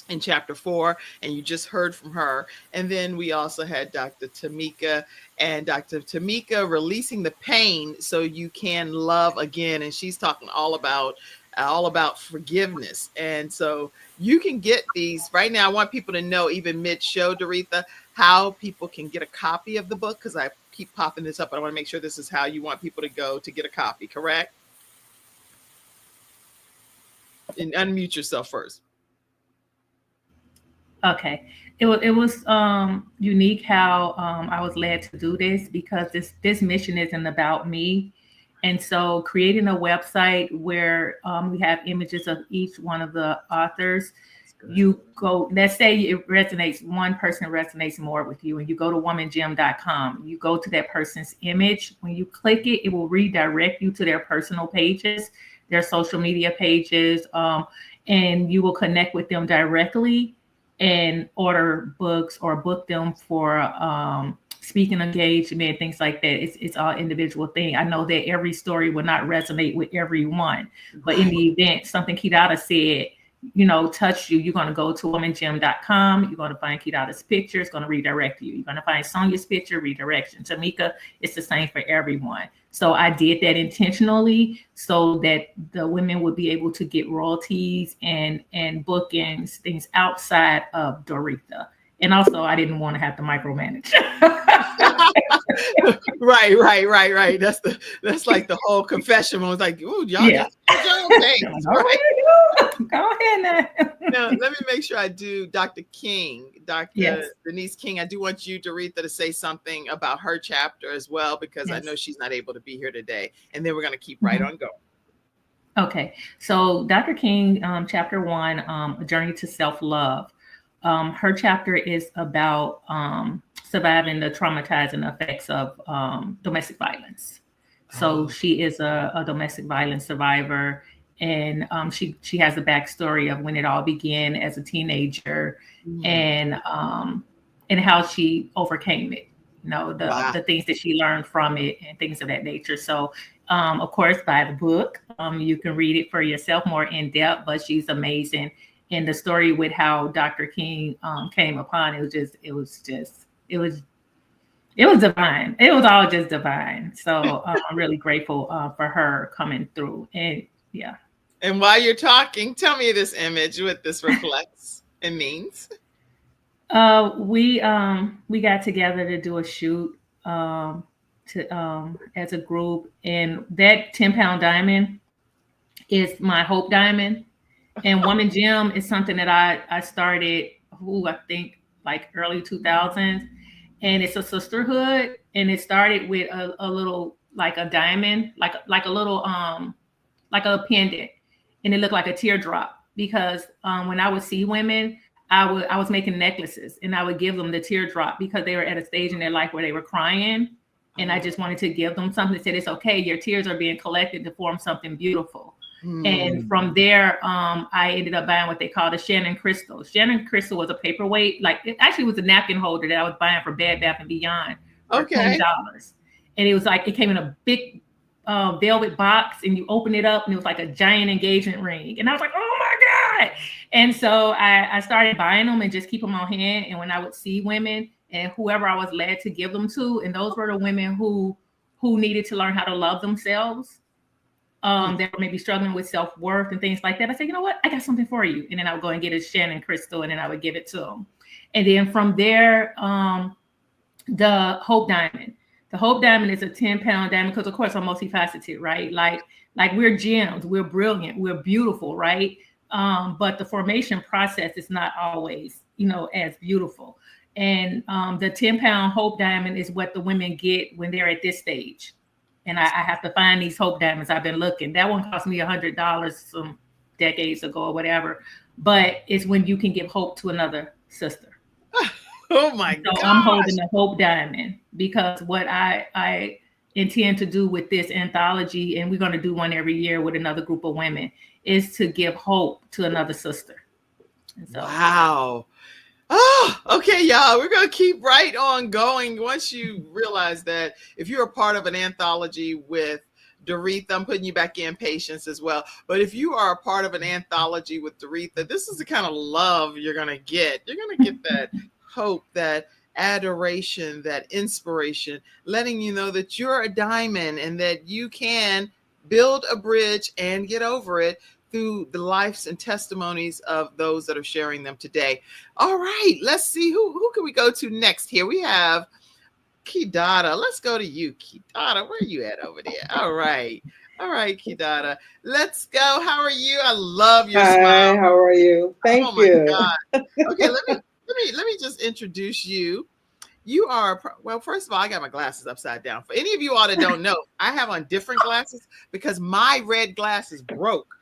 in chapter 4, and you just heard from her. And then we also had Dr. Tamekia, and Dr. Tamekia, releasing the pain so you can love again, and she's talking all about forgiveness. And so you can get these right now. I want people to know, even mid-show, Doreetha, how people can get a copy of the book, because I keep popping this up, but I want to make sure this is how you want people to go to get a copy, correct? And unmute yourself first. Okay. It was unique how I was led to do this, because this mission isn't about me. And so creating a website where we have images of each one of the authors, you go, let's say it resonates, one person resonates more with you, and you go to womangem.com, you go to that person's image. When you click it, it will redirect you to their personal pages, their social media pages, and you will connect with them directly and order books or book them for speaking engagement, things like that. It's all individual thing. I know that every story will not resonate with everyone, but in the event something Kidada said, touch you, you're going to go to womangem.com. You're going to find Kidada's picture. It's going to redirect you. You're going to find Sonia's picture, redirection. Tamekia, it's the same for everyone. So I did that intentionally so that the women would be able to get royalties and bookings, things outside of Doreetha. And also, I didn't want to have to micromanage. Right. That's like the whole confession. I was like, "Ooh, y'all just thanks." Right? Go ahead now. Let me make sure I do Dr. King, Dr. Denise King. I do want you, Doreetha, to say something about her chapter as well, because I know she's not able to be here today. And then we're going to keep right on going. Okay. So Dr. King, chapter 1, A Journey to Self-Love. Her chapter is about surviving the traumatizing effects of domestic violence. So she is a domestic violence survivor, and she has a backstory of when it all began as a teenager, and how she overcame it. The things that she learned from it and things of that nature. So, of course, buy the book. You can read it for yourself more in depth, but she's amazing. And the story with how Dr. King came upon it was divine. It was all just divine. So I'm really grateful for her coming through. And yeah. And while you're talking, tell me this image, what this reflects and means. We got together to do a shoot as a group, and that 10-pound diamond is my hope diamond. And Woman Gym is something that I started, I think like early 2000s, and it's a sisterhood, and it started with a little, like a diamond, like a little like a pendant, and it looked like a teardrop, because when I would see women, I was making necklaces, and I would give them the teardrop because they were at a stage in their life where they were crying, and I just wanted to give them something that said, it's okay, your tears are being collected to form something beautiful. And from there, I ended up buying what they call the Shannon Crystal. Shannon Crystal was a paperweight, like it actually was a napkin holder that I was buying for Bed Bath & Beyond for $20. And it was like, it came in a big velvet box, and you open it up and it was like a giant engagement ring. And I was like, oh my God. And so I started buying them and just keep them on hand. And when I would see women and whoever I was led to give them to, and those were the women who needed to learn how to love themselves, that were maybe struggling with self-worth and things like that, I said, you know what, I got something for you. And then I would go and get a Shannon Crystal, and then I would give it to them. And then from there, the Hope Diamond. The Hope Diamond is a 10-pound diamond because, of course, I'm multifaceted, right? Like we're gems, we're brilliant, we're beautiful, right? But the formation process is not always, as beautiful. And the 10-pound Hope Diamond is what the women get when they're at this stage. And I have to find these Hope Diamonds. I've been looking. That one cost me $100 some decades ago or whatever. But it's when you can give hope to another sister. Oh my God! So I'm holding the Hope Diamond because what I intend to do with this anthology, and we're going to do one every year with another group of women, is to give hope to another sister. So, wow. Oh, okay, y'all. We're going to keep right on going. Once you realize that if you're a part of an anthology with Doreetha, I'm putting you back in Patience as well. But if you are a part of an anthology with Doreetha, this is the kind of love you're going to get. You're going to get that hope, that adoration, that inspiration, letting you know that you're a diamond and that you can build a bridge and get over it through the lives and testimonies of those that are sharing them today. All right, let's see who can we go to next here. We have Kidada. Let's go to you, Kidada. Where are you at over there? All right, Kidada. Let's go. How are you? I love your smile. How are you? Thank you. God. Okay, let me just introduce you. You are, well, first of all, I got my glasses upside down. For any of you all that don't know, I have on different glasses because my red glasses broke.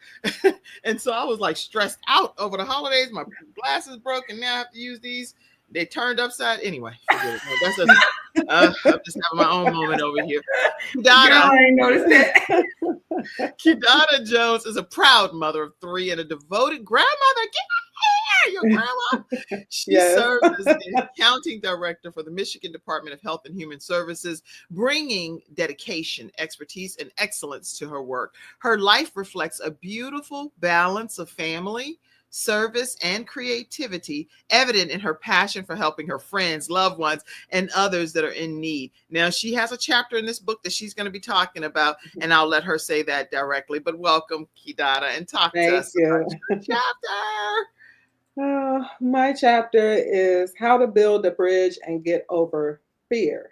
And so I was like stressed out over the holidays. My glasses broke and now I have to use these. They turned upside. Anyway, forget it. That's I'm just having my own moment over here. I ain't noticed that. Kidada Jones is a proud mother of 3 and a devoted grandmother. Your grandma. She serves as the accounting director for the Michigan Department of Health and Human Services, bringing dedication, expertise, and excellence to her work. Her life reflects a beautiful balance of family, service, and creativity, evident in her passion for helping her friends, loved ones, and others that are in need. Now, she has a chapter in this book that she's going to be talking about, and I'll let her say that directly. But welcome, Kidada, and talk to us about your chapter. My chapter is How to Build a Bridge and Get Over Fear.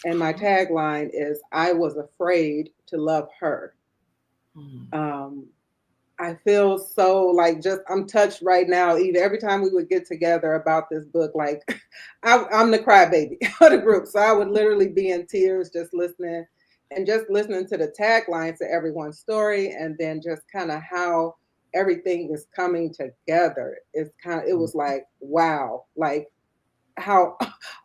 And my tagline is, I was afraid to love her. I feel so like I'm touched right now. Even every time we would get together about this book, like I'm the crybaby of the group. So I would literally be in tears just listening to the taglines to everyone's story, and then just kind of how everything is coming together. It was like, wow, like how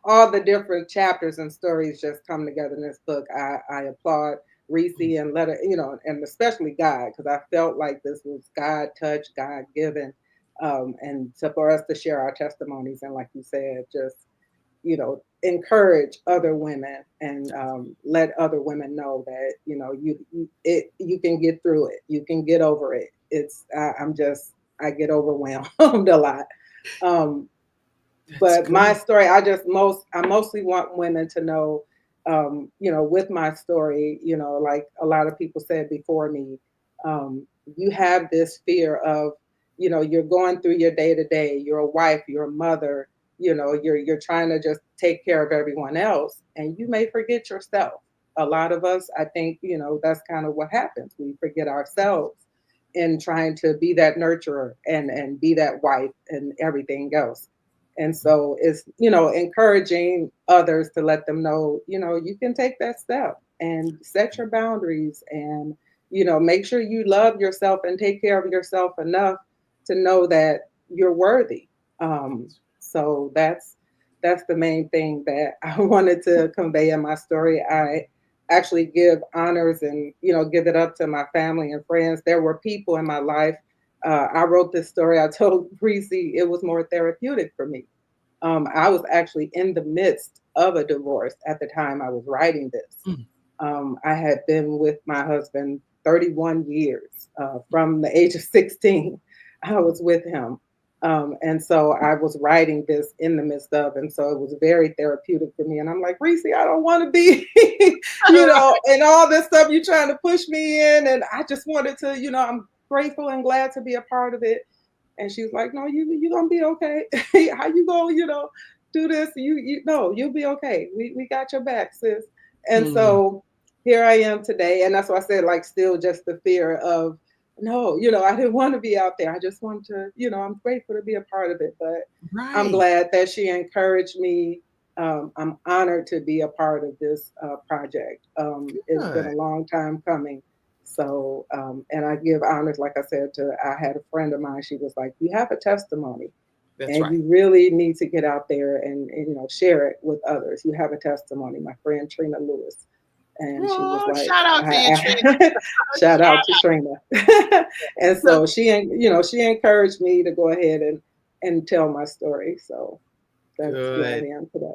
all the different chapters and stories just come together in this book. I applaud Reese and and especially God, because I felt like this was God touched, God given, and for us to share our testimonies and, like you said, just encourage other women and let other women know that you can get through it, you can get over it. I get overwhelmed a lot. But cool. My story, I mostly want women to know, with my story, like a lot of people said before me, you have this fear of, you're going through your day to day, you're a wife, you're a mother, you're trying to just take care of everyone else, and you may forget yourself. A lot of us, I think, that's kind of what happens. We forget ourselves in trying to be that nurturer and be that wife and everything else. And so it's, encouraging others to let them know, you can take that step and set your boundaries and, make sure you love yourself and take care of yourself enough to know that you're worthy. So that's the main thing that I wanted to convey in my story. I actually give honors and, give it up to my family and friends. There were people in my life. I wrote this story. I told Reese it was more therapeutic for me. I was actually in the midst of a divorce at the time I was writing this. I had been with my husband 31 years. From the age of 16, I was with him. And so I was writing this in the midst of, and so it was very therapeutic for me. And I'm like, Reese, I don't want to be, and all this stuff you're trying to push me in. And I just wanted to, I'm grateful and glad to be a part of it. And she's like, no, you're going to be okay. How you going, do this? No, you'll be okay. We got your back, sis. And so here I am today. And that's why I said, like, still just the fear of, no, I didn't want to be out there. I just want to, I'm grateful to be a part of it. But I'm glad that she encouraged me. I'm honored to be a part of this project. It's been a long time coming. So, and I give honors, like I said, I had a friend of mine, she was like, you have a testimony. That's and right. You really need to get out there and share it with others. You have a testimony. My friend Trina Lewis. And she was like, shout out to you, Trina. Shout out to Trina. And so she encouraged me to go ahead and tell my story. So that's where I am today.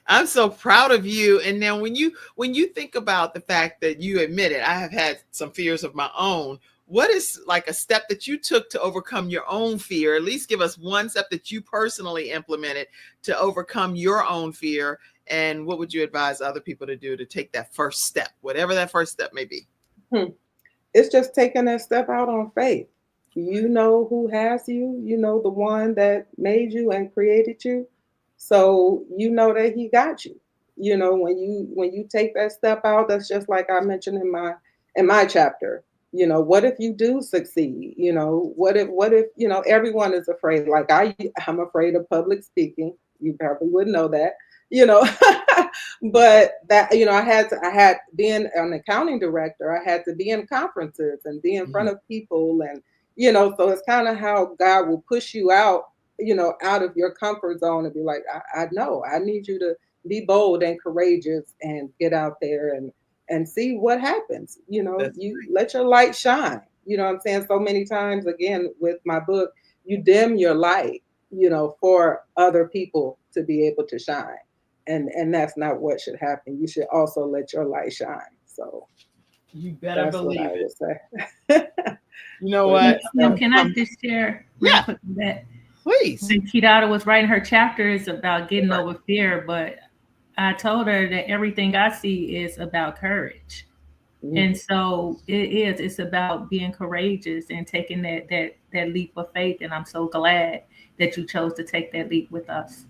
I'm so proud of you. And then when you think about the fact that you admitted, I have had some fears of my own. What is like a step that you took to overcome your own fear? At least give us one step that you personally implemented to overcome your own fear. And what would you advise other people to do to take that first step, whatever that first step may be? It's just taking that step out on faith. You know who has you. You know the one that made you and created you. So you know that he got you. When you take that step out, that's just like I mentioned in my chapter. What if you do succeed? What if everyone is afraid? Like I'm afraid of public speaking. You probably wouldn't know that. But that, I had being an accounting director, I had to be in conferences and be in front of people. And, so it's kind of how God will push you out, out of your comfort zone and be like, I know I need you to be bold and courageous and get out there and see what happens. Let your light shine. You know what I'm saying? So many times, again, with my book, you dim your light, for other people to be able to shine. And that's not what should happen. You should also let your light shine. So you better believe what I would say. You know what? Can I just share real quick that? Please. When Kidada was writing her chapters about getting over fear, but I told her that everything I see is about courage. And so it's about being courageous and taking that leap of faith. And I'm so glad that you chose to take that leap with us.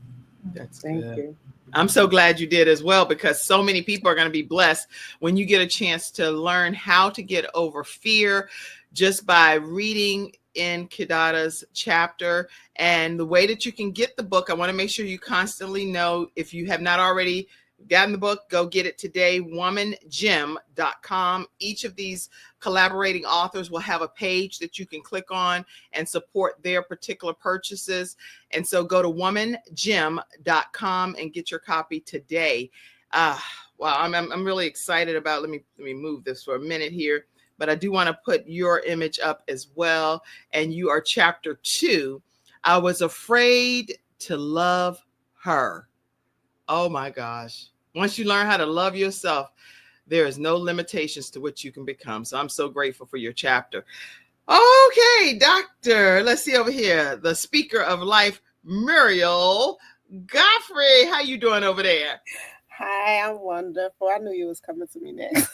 Thank you. I'm so glad you did as well, because so many people are going to be blessed when you get a chance to learn how to get over fear just by reading in Kidada's chapter. And the way that you can get the book, I want to make sure you constantly know, if you have not already gotten the book, go get it today, womangym.com. Each of these collaborating authors will have a page that you can click on and support their particular purchases. And so go to womangym.com and get your copy today. Wow, I'm really excited about, let me move this for a minute here, but I do want to put your image up as well. And you are chapter 2. I was afraid to love her. Oh my gosh. Once you learn how to love yourself, there is no limitations to what you can become. So I'm so grateful for your chapter. Okay, doctor, let's see over here. The speaker of life, Muriel Godfrey. How you doing over there? Hi, I'm wonderful. I knew you was coming to me next.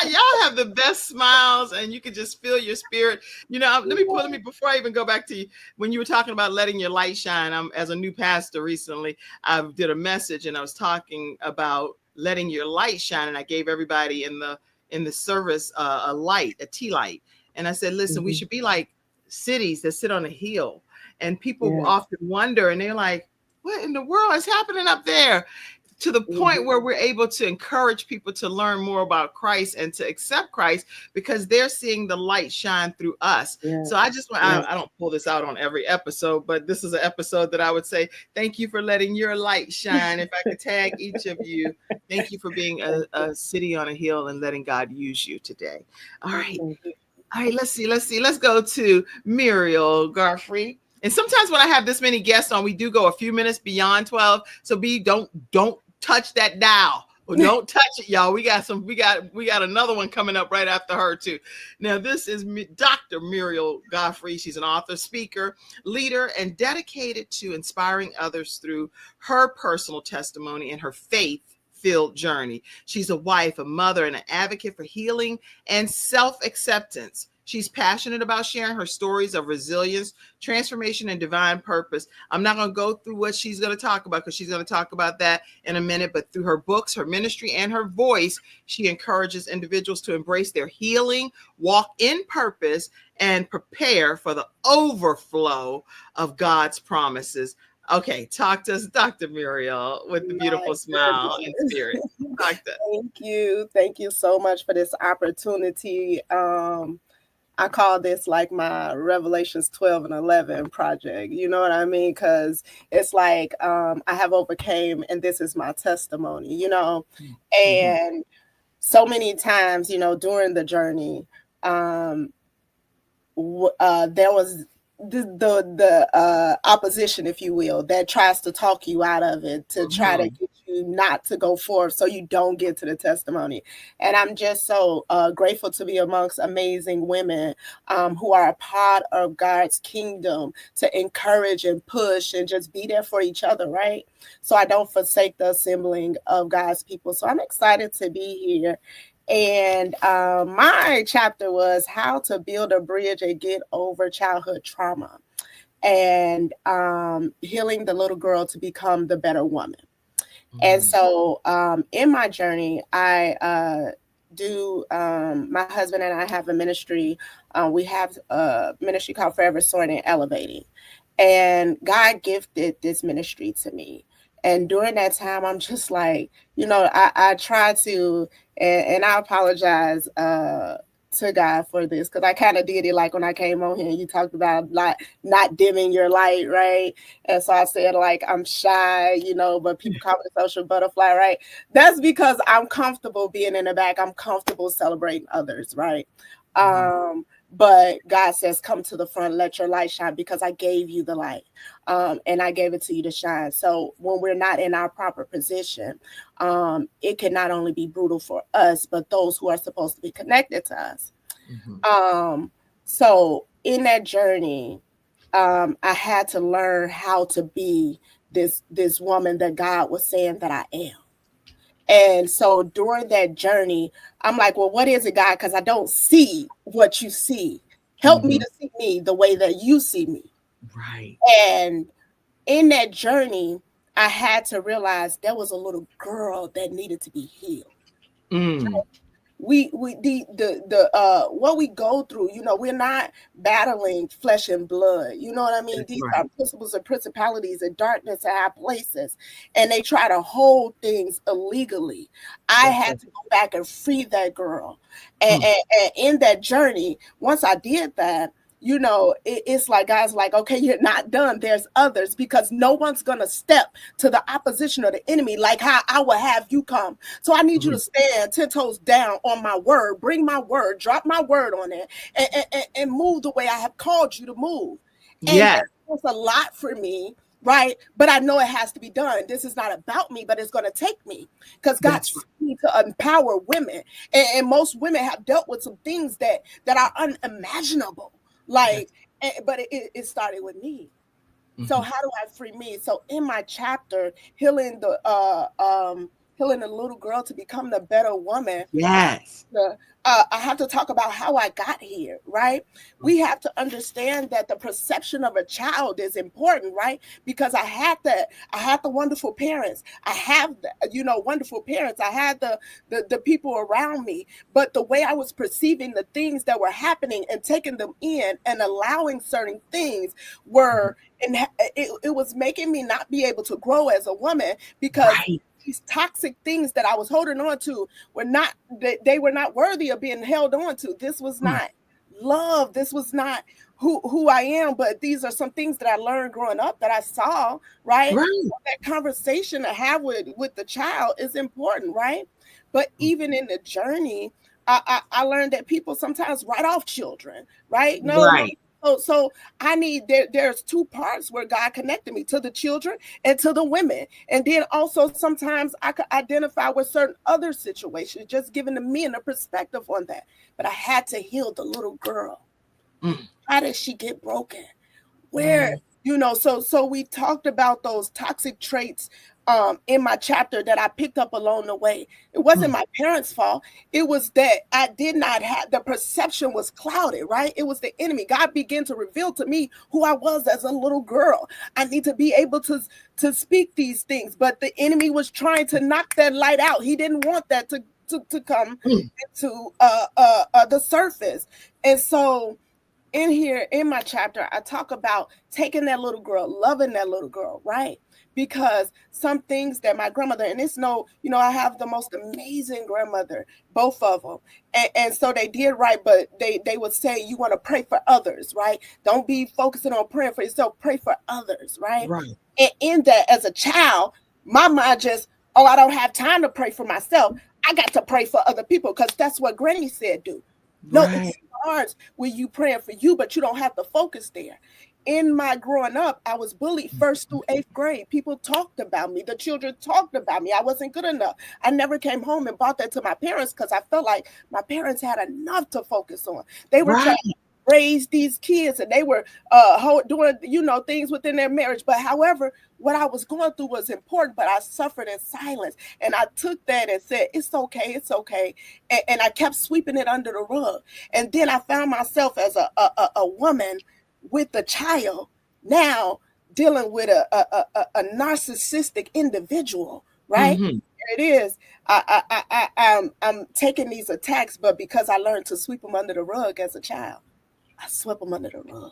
Y'all have the best smiles, and you can just feel your spirit. Let me before I even go back to you, when you were talking about letting your light shine. As a new pastor recently, I did a message, and I was talking about letting your light shine, and I gave everybody in the service a light, a tea light, and I said, listen, we should be like cities that sit on a hill, and people often wonder, and they're like, what in the world is happening up there? To the point where we're able to encourage people to learn more about Christ and to accept Christ because they're seeing the light shine through us. So I just want, I don't pull this out on every episode, but this is an episode that I would say, thank you for letting your light shine. If I could tag each of you, thank you for being a city on a hill and letting God use you today. All right. Let's see. Let's go to Muriel Godfrey. And sometimes when I have this many guests on, we do go a few minutes beyond 12. So don't touch that dial. Well, don't touch it, y'all. We got another one coming up right after her too. Now, this is Dr. Muriel Godfrey. She's an author, speaker, leader, and dedicated to inspiring others through her personal testimony and her faith-filled journey. She's a wife, a mother, and an advocate for healing and self-acceptance. She's passionate about sharing her stories of resilience, transformation, and divine purpose. I'm not going to go through what she's going to talk about because she's going to talk about that in a minute. But through her books, her ministry, and her voice, she encourages individuals to embrace their healing, walk in purpose, and prepare for the overflow of God's promises. Okay, talk to us, Dr. Muriel, with the beautiful smile and spirit. Doctor. Thank you so much for this opportunity. I call this like my Revelations 12 and 11 project. You know what I mean? Because it's like I have overcame, and this is my testimony, and so many times, during the journey, there was the opposition, if you will, that tries to talk you out of it, to try to get you not to go forth so you don't get to the testimony. And I'm just so grateful to be amongst amazing women who are a part of God's kingdom to encourage and push and just be there for each other, right? So I don't forsake the assembling of God's people. So I'm excited to be here. And my chapter was how to build a bridge and get over childhood trauma and healing the little girl to become the better woman. And so in my journey, I my husband and I have a ministry. We have a ministry called Forever Soaring and Elevating. And God gifted this ministry to me. And during that time, I'm just like, I try to, and I apologize to God for this, because I kind of did it like when I came on here and you talked about like not dimming your light, right? And so I said like I'm shy, but people call me a social butterfly, right? That's because I'm comfortable being in the back. I'm comfortable celebrating others, right? But God says, come to the front, let your light shine, because I gave you the light and I gave it to you to shine. So when we're not in our proper position, it can not only be brutal for us, but those who are supposed to be connected to us. So in that journey, I had to learn how to be this woman that God was saying that I am. And so during that journey, I'm like, well, what is it, God? Because I don't see what you see. Help me to see me the way that you see me. Right. And in that journey, I had to realize there was a little girl that needed to be healed. What we go through, we're not battling flesh and blood. You know what I mean? That's These right. are principles and principalities and darkness in high places, and they try to hold things illegally. I had to go back and free that girl. And in that journey, once I did that, it's like God's like, okay, you're not done. There's others, because no one's going to step to the opposition of the enemy like how I will have you come. So I need you to stand 10 toes down on my word, bring my word, drop my word on it, and move the way I have called you to move. And that's a lot for me, right? But I know it has to be done. This is not about me, but it's going to take me, because God's need to empower women. And most women have dealt with some things that are unimaginable. Like, but it started with me. So how do I free me? So in my chapter, healing the healing a little girl to become the better woman. Yes. I have to talk about how I got here, right? We have to understand that the perception of a child is important, right? Because I had the wonderful parents. I have wonderful parents. I had the people around me, but the way I was perceiving the things that were happening and taking them in and allowing certain things were, and it was making me not be able to grow as a woman, because these toxic things that I was holding on to were not, they were not worthy of being held on to. This was not love. This was not who I am. But these are some things that I learned growing up that I saw, right? So that conversation to have with the child is important, right? But even in the journey, I learned that people sometimes write off children, right? No. So I need, there's two parts where God connected me, to the children and to the women. And then also sometimes I could identify with certain other situations, just giving the men a perspective on that. But I had to heal the little girl. How did she get broken? Where, so we talked about those toxic traits in my chapter that I picked up along the way. It wasn't my parents' fault. It was that I did not have, the perception was clouded, right? It was the enemy. God began to reveal to me who I was as a little girl. I need to be able to speak these things, but the enemy was trying to knock that light out. He didn't want that to come into the surface. And so in here, in my chapter, I talk about taking that little girl, loving that little girl, right? Because some things that my grandmother, and it's I have the most amazing grandmother, both of them. And so they did right, but they would say, you want to pray for others, right? Don't be focusing on praying for yourself, pray for others, right? And in that, as a child, my mind just, I don't have time to pray for myself. I got to pray for other people, because that's what Granny said do. No, it starts with you praying for you, but you don't have to focus there. In my growing up, I was bullied 1st through 8th grade. People talked about me. The children talked about me. I wasn't good enough. I never came home and brought that to my parents, because I felt like my parents had enough to focus on. They were trying to raise these kids, and they were doing things within their marriage. But however, what I was going through was important, but I suffered in silence. And I took that and said, it's okay, it's okay. And I kept sweeping it under the rug. And then I found myself as a woman with a child, now dealing with a narcissistic individual, right? There it is. I'm taking these attacks, but because I learned to sweep them under the rug as a child, I swept them under the rug.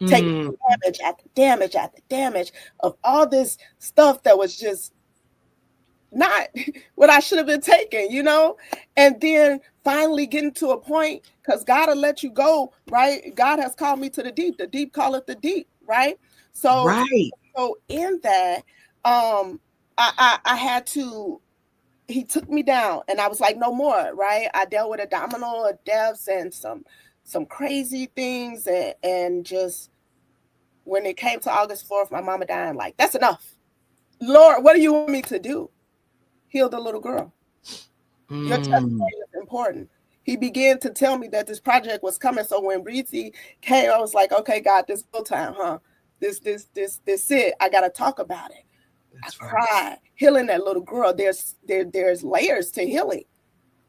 Taking damage after damage after damage of all this stuff that was just not what I should have been taking, and then finally getting to a point, because God will let you go, right? God has called me to the deep calleth the deep, right? So in that, I had to, he took me down, and I was like, no more, right? I dealt with a domino of deaths and some crazy things, and just when it came to August 4th, my mama dying, like, that's enough. Lord, what do you want me to do? Heal the little girl. Your testimony is important. He began to tell me that this project was coming. So when Breezy came, I was like, okay, God, this go time, huh? This it. I gotta talk about it. I cried. Healing that little girl. There's layers to healing.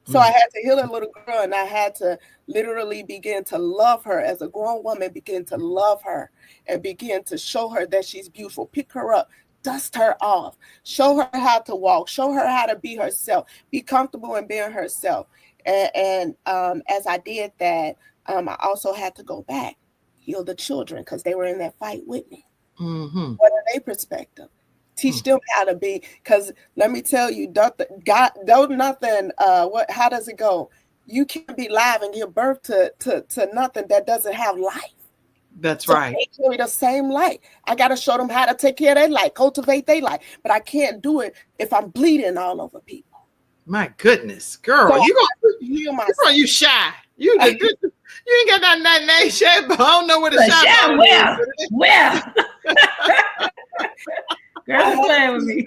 So I had to heal a little girl, and I had to literally begin to love her as a grown woman, begin to love her and begin to show her that she's beautiful, pick her up, dust her off, show her how to walk, show her how to be herself, be comfortable in being herself. And as I did that, I also had to go back, heal the children, because they were in that fight with me. What are their perspective? Teach them how to be, because let me tell you, how does it go? You can't be live and give birth to nothing that doesn't have life. That's right. They carry the same light. I got to show them how to take care of their life, cultivate their life, but I can't do it if I'm bleeding all over people. My goodness, girl, so you shy. You ain't got that name shit, but I don't know where the shy. Well. Girl, playing with me.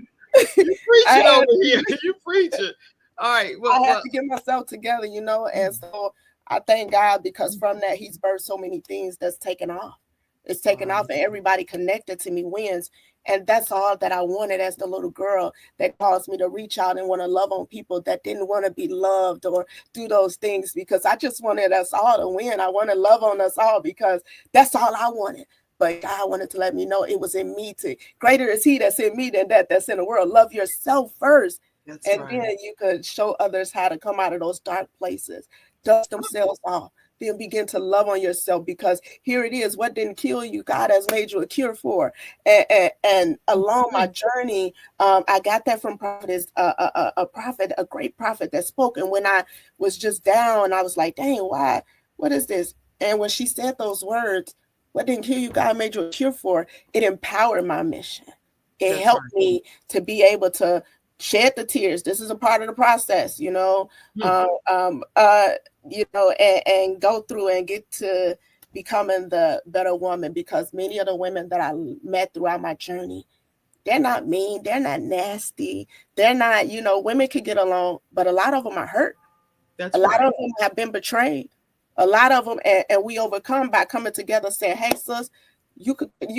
You preaching over here. You preaching. All right. Well, I have to get myself together, and so I thank God, because from that He's birthed so many things that's taken off. is taken off and everybody connected to me wins. And that's all that I wanted as the little girl, that caused me to reach out and want to love on people that didn't want to be loved or do those things, because I just wanted us all to win. I want to love on us all because that's all I wanted. But God wanted to let me know it was in me to, greater is he that's in me than that's in the world. Love yourself first. That's and right. Then you could show others how to come out of those dark places, dust themselves off. Then begin to love on yourself, because here it is. What didn't kill you, God has made you a cure for. And along my journey, I got that from a prophet, a great prophet that spoke. And when I was just down, I was like, dang, why? What is this? And when she said those words, what didn't kill you, God made you a cure for, it empowered my mission. It helped me to be able to shed the tears. This is a part of the process, you know, and go through and get to becoming the better woman, because many of the women that I met throughout my journey, they're not mean, they're not nasty, they're not, you know, women could get along, but a lot of them are hurt. That's a lot of them have been betrayed. A lot of them, and we overcome by coming together, saying, hey, sis, you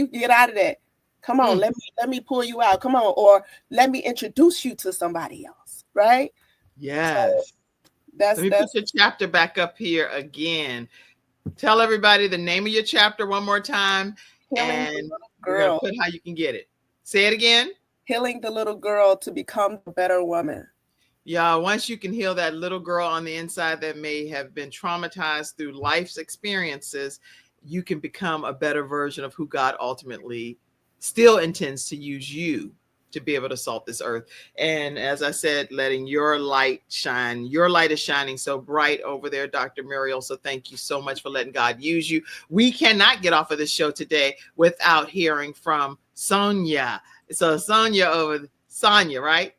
get out of that. Come on, let me pull you out. Come on, or let me introduce you to somebody else, right? Yes. So let me put your chapter back up here again. Tell everybody the name of your chapter one more time, and girl, put how you can get it. Say it again. Healing the little girl to become a better woman. Yeah, once you can heal that little girl on the inside that may have been traumatized through life's experiences, you can become a better version of who God ultimately still intends to use you to be able to salt this earth. And as I said, letting your light shine. Your light is shining so bright over there, Dr. Muriel. So thank you so much for letting God use you. We cannot get off of this show today without hearing from Sonia. So Sonia, right?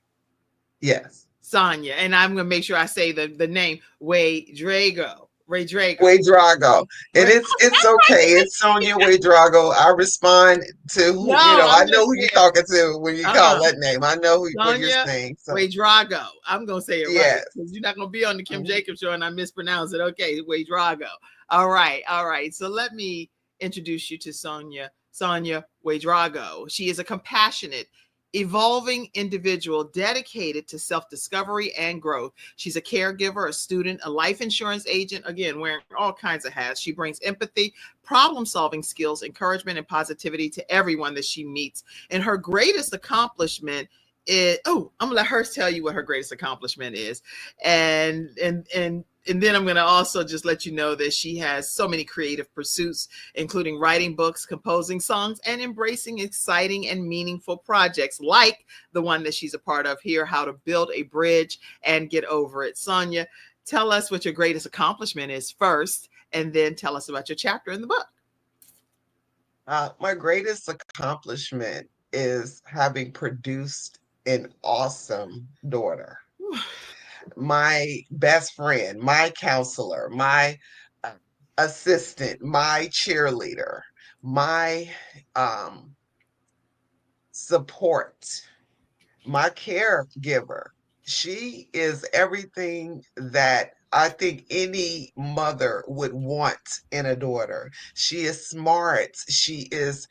Yes. Sonia. And I'm going to make sure I say the name, Waydrago. Waydrago. And it's okay. It's Sonia Waydrago. I respond to who, I know who you're talking to when you call that name. I know what you're saying. So. Waydrago. I'm going to say it right. Because you're not going to be on the Kim Jacobs show and I mispronounce it. Okay, Waydrago. All right. So let me introduce you to Sonia Waydrago. She is a compassionate, evolving individual dedicated to self-discovery and growth. She's a caregiver, a student, a life insurance agent, again, wearing all kinds of hats. She brings empathy, problem-solving skills, encouragement, and positivity to everyone that she meets. And her greatest accomplishment is, I'm gonna let her tell you what her greatest accomplishment is. And then I'm going to also just let you know that she has so many creative pursuits, including writing books, composing songs, and embracing exciting and meaningful projects like the one that she's a part of here, How to Build a Bridge and Get Over It. Sonia, tell us what your greatest accomplishment is first, and then tell us about your chapter in the book. My greatest accomplishment is having produced an awesome daughter. My best friend, my counselor, my assistant, my cheerleader, my support, my caregiver. She is everything that I think any mother would want in a daughter. She is smart. She is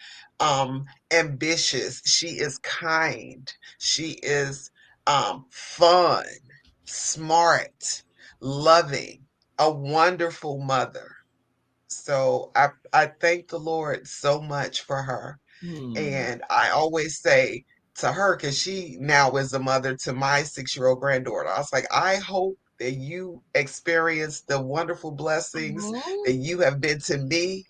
ambitious. She is kind. She is fun, smart, loving, a wonderful mother. So I thank the Lord so much for her. And I always say to her, because she now is a mother to my 6-year-old granddaughter, I was like, I hope that you experience the wonderful blessings that you have been to me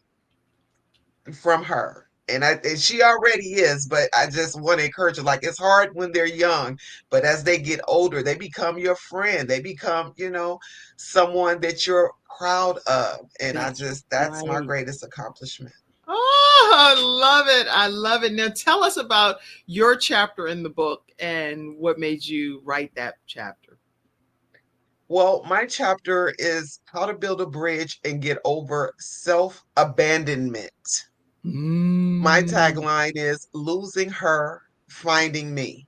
from her. And she already is, but I just want to encourage her. Like, it's hard when they're young, but as they get older, they become your friend. They become, someone that you're proud of. And that's my greatest accomplishment. Oh, I love it. I love it. Now tell us about your chapter in the book and what made you write that chapter. Well, my chapter is How to Build a Bridge and Get Over Self-Abandonment. My tagline is Losing Her, Finding Me.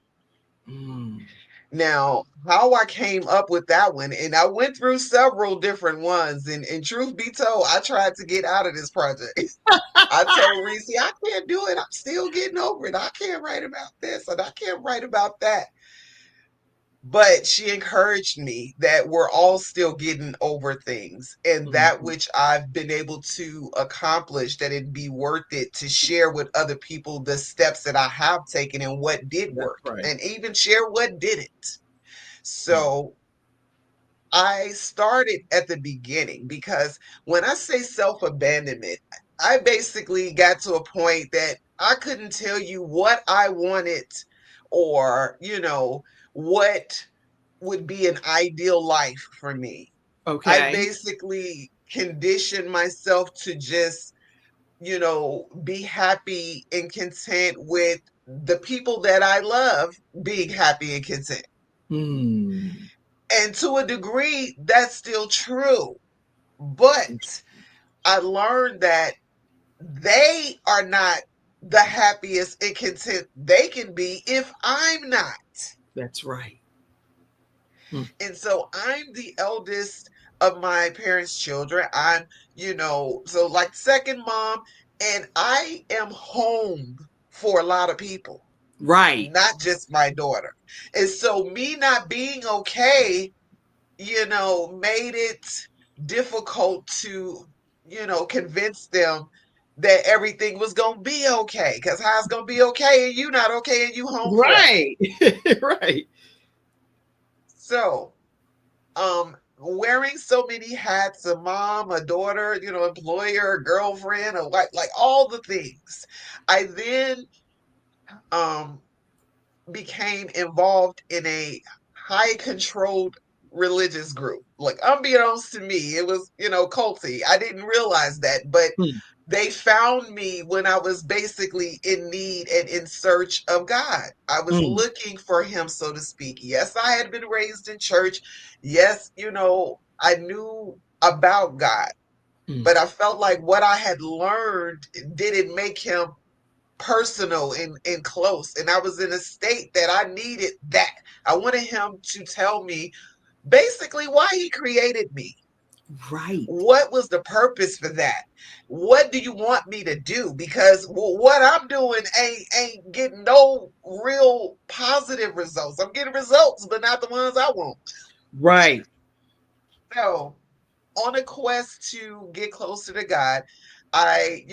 Now, how I came up with that one, and I went through several different ones, and truth be told, I tried to get out of this project. I told Reese, I can't do it. I'm still getting over it. I can't write about this, and I can't write about that. But she encouraged me that we're all still getting over things, and that which I've been able to accomplish, that it'd be worth it to share with other people the steps that I have taken and what did work, and even share what didn't. So I started at the beginning, because when I say self-abandonment, I basically got to a point that I couldn't tell you what I wanted, or, what would be an ideal life for me. I basically conditioned myself to just, be happy and content with the people that I love being happy and content. And to a degree, that's still true. But I learned that they are not the happiest and content they can be if I'm not. That's right. And so I'm the eldest of my parents' children. I'm, so like second mom, and I am home for a lot of people. Right. Not just my daughter. And so me not being okay, made it difficult to, convince them that everything was going to be okay. Because how it's going to be okay and you not okay and you home right. Right. So, wearing so many hats, a mom, a daughter, employer, a girlfriend, a wife, like all the things. I then became involved in a high controlled religious group. Like, unbeknownst to me, it was, culty. I didn't realize that, but they found me when I was basically in need and in search of God. I was looking for him, so to speak. Yes, I had been raised in church. Yes, I knew about God, but I felt like what I had learned didn't make him personal and close. And I was in a state that I needed that. I wanted him to tell me basically why he created me. Right. What was the purpose for that? What do you want me to do? Because what I'm doing ain't getting no real positive results. I'm getting results, but not the ones I want. Right. So, on a quest to get closer to God, I,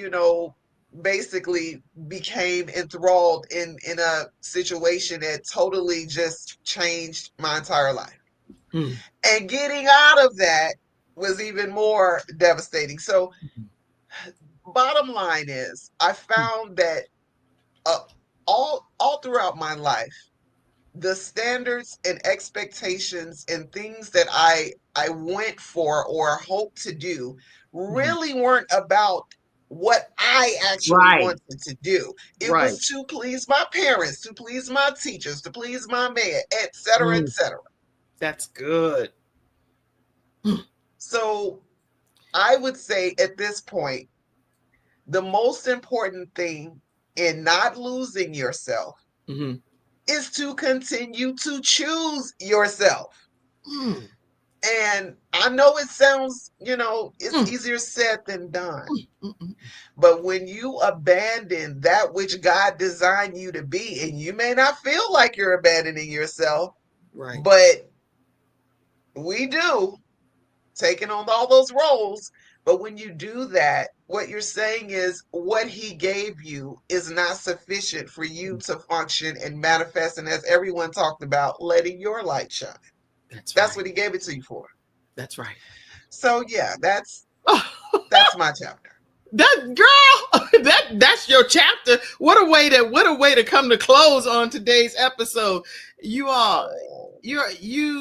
basically became enthralled in a situation that totally just changed my entire life. And getting out of that was even more devastating. So, bottom line is, I found that all throughout my life, the standards and expectations and things that I went for or hoped to do really weren't about what I actually wanted to do. It was to please my parents, to please my teachers, to please my man, et cetera, et cetera. That's good. So I would say at this point, the most important thing in not losing yourself is to continue to choose yourself. And I know it sounds, it's easier said than done. But when you abandon that which God designed you to be, and you may not feel like you're abandoning yourself, but we do, taking on all those roles. But when you do that, what you're saying is what he gave you is not sufficient for you to function and manifest. And as everyone talked about, letting your light shine. That's what he gave it to you for. That's right. So yeah, that's my chapter. That girl, that's your chapter. What a way to come to close on today's episode. You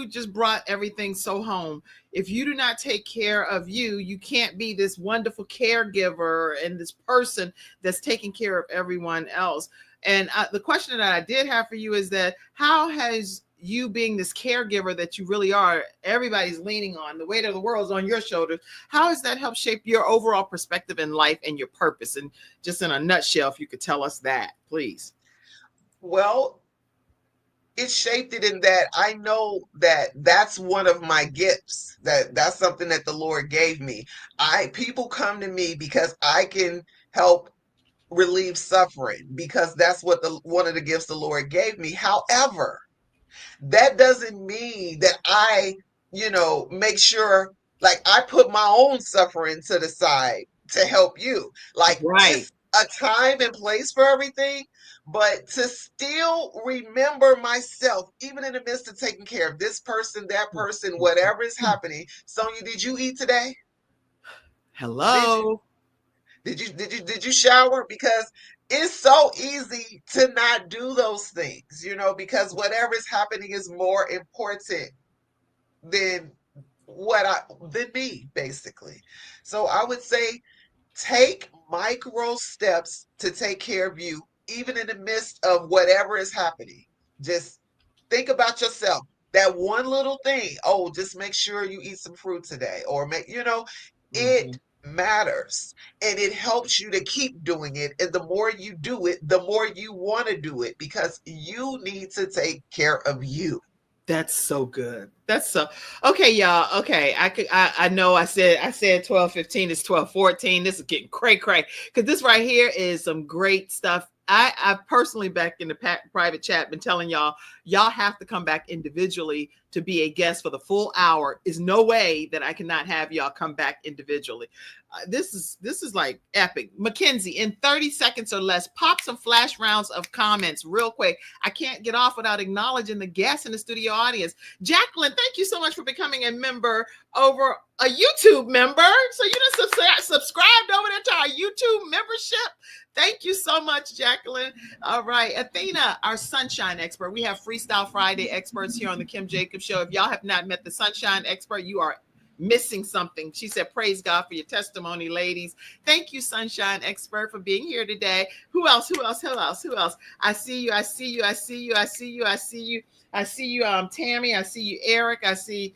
just brought everything so home. If you do not take care of you, you can't be this wonderful caregiver and this person that's taking care of everyone else. And the question that I did have for you is that how has you being this caregiver that you really are, everybody's leaning on, the weight of the world's on your shoulders, how has that helped shape your overall perspective in life and your purpose? And just in a nutshell, if you could tell us that, please. Well, it shaped it in that I know that that's one of my gifts. That's something that the Lord gave me. People come to me because I can help relieve suffering, because that's what one of the gifts the Lord gave me. However, that doesn't mean that make sure, like, I put my own suffering to the side to help you. Like, Right. it's a time and place for everything, but to still remember myself, even in the midst of taking care of this person, that person, whatever is happening. Sonia, did you eat today? Hello. Did you shower? Because it's so easy to not do those things, because whatever is happening is more important than than me, basically. So I would say take micro steps to take care of you, even in the midst of whatever is happening. Just think about yourself. That one little thing. Oh, just make sure you eat some fruit today, or it matters, and it helps you to keep doing it. And the more you do it, the more you want to do it, because you need to take care of you. That's so good. That's so okay, y'all. Okay. I know I said 12:15, it's 12:14. This is getting cray. Because this right here is some great stuff. I personally, back in the private chat, been telling y'all have to come back individually to be a guest for the full hour. Is no way that I cannot have y'all come back individually. This is like epic. Mackenzie, in 30 seconds or less, pop some flash rounds of comments real quick. I can't get off without acknowledging the guests in the studio audience. Jacqueline, thank you so much for becoming a member over a YouTube member. So you just subscribed over there to our YouTube membership. Thank you so much, Jacqueline. All right. Athena, our sunshine expert. We have Freestyle Friday experts here on the Kim Jacobs Show. If y'all have not met the sunshine expert, you are missing something. She said, praise God for your testimony, ladies. Thank you, sunshine expert, for being here today. Who else? I see you, Tammy. I see you, Eric. I see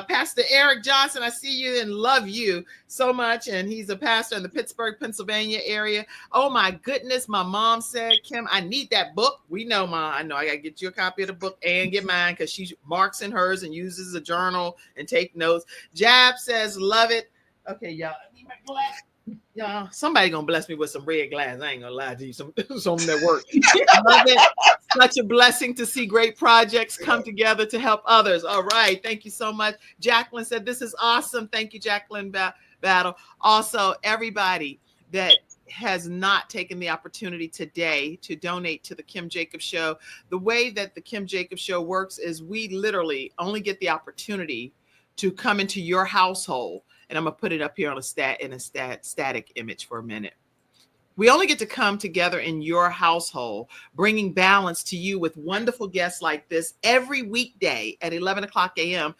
Pastor Eric Johnson. I see you and love you so much. And he's a pastor in the Pittsburgh, Pennsylvania area. Oh my goodness. My mom said, Kim, I need that book. We know, Mom. I know I got to get you a copy of the book and get mine, because she marks in hers and uses a journal and take notes. Jab says, love it. Okay, y'all. I need my glass. Y'all, somebody gonna bless me with some red glass. I ain't gonna lie to you. Some that work. Love it. Such a blessing to see great projects come together to help others. All right. Thank you so much. Jacqueline said, this is awesome. Thank you, Jacqueline Battle. Also, everybody that has not taken the opportunity today to donate to the Kim Jacobs Show. The way that the Kim Jacobs Show works is we literally only get the opportunity to come into your household. And I'm going to put it up here on a static image for a minute. We only get to come together in your household, bringing balance to you with wonderful guests like this every weekday at 11 o'clock a.m.,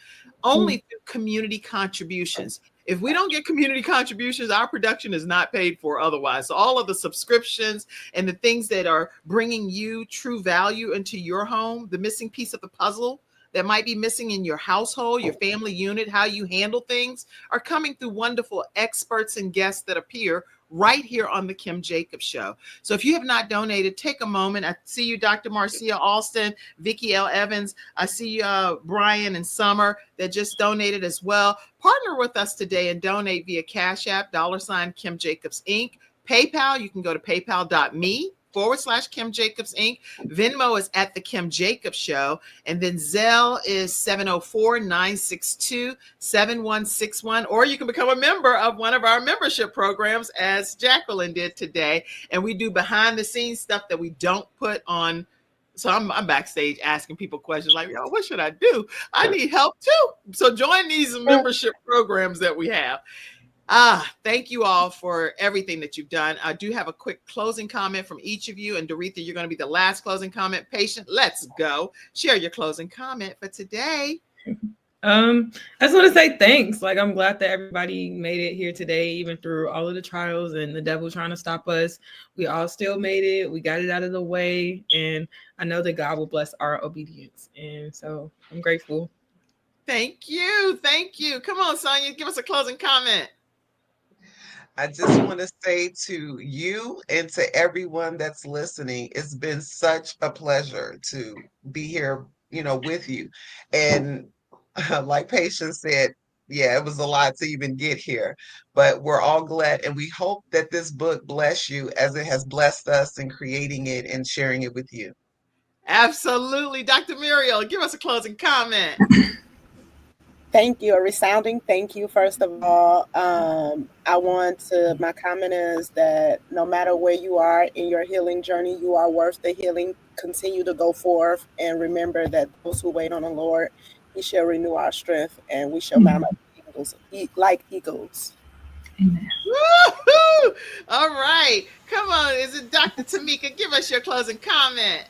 only through community contributions. If we don't get community contributions, our production is not paid for otherwise. So all of the subscriptions and the things that are bringing you true value into your home, the missing piece of the puzzle that might be missing in your household, your family unit, how you handle things, are coming through wonderful experts and guests that appear right here on the Kim Jacobs Show. So if you have not donated, take a moment. I see you, Dr. Marcia Alston, Vicki L. Evans. I see you, Brian and Summer, that just donated as well. Partner with us today and donate via Cash App, $ Kim Jacobs Inc. PayPal, you can go to paypal.me/Kim Jacobs Inc. Venmo is at the Kim Jacobs Show. And then Zelle is 704-962-7161. Or you can become a member of one of our membership programs, as Jacqueline did today. And we do behind the scenes stuff that we don't put on. So I'm backstage asking people questions like, yo, what should I do? I need help too. So join these membership programs that we have. Thank you all for everything that you've done. I do have a quick closing comment from each of you. And Doreetha, you're going to be the last closing comment. Patient, let's go. Share your closing comment for today. I just want to say thanks. Like, I'm glad that everybody made it here today, even through all of the trials and the devil trying to stop us. We all still made it. We got it out of the way. And I know that God will bless our obedience. And so I'm grateful. Thank you. Thank you. Come on, Sonia, give us a closing comment. I just want to say to you and to everyone that's listening, it's been such a pleasure to be here, with you. And like Patience said, yeah, it was a lot to even get here, but we're all glad. And we hope that this book bless you as it has blessed us in creating it and sharing it with you. Absolutely. Dr. Muriel, give us a closing comment. Thank you. A resounding thank you, first of all. My comment is that no matter where you are in your healing journey, you are worth the healing. Continue to go forth and remember that those who wait on the Lord, He shall renew our strength and we shall mount up like eagles. Amen. Woo-hoo! All right. Come on. Is it Dr. Tamekia? Give us your closing comment.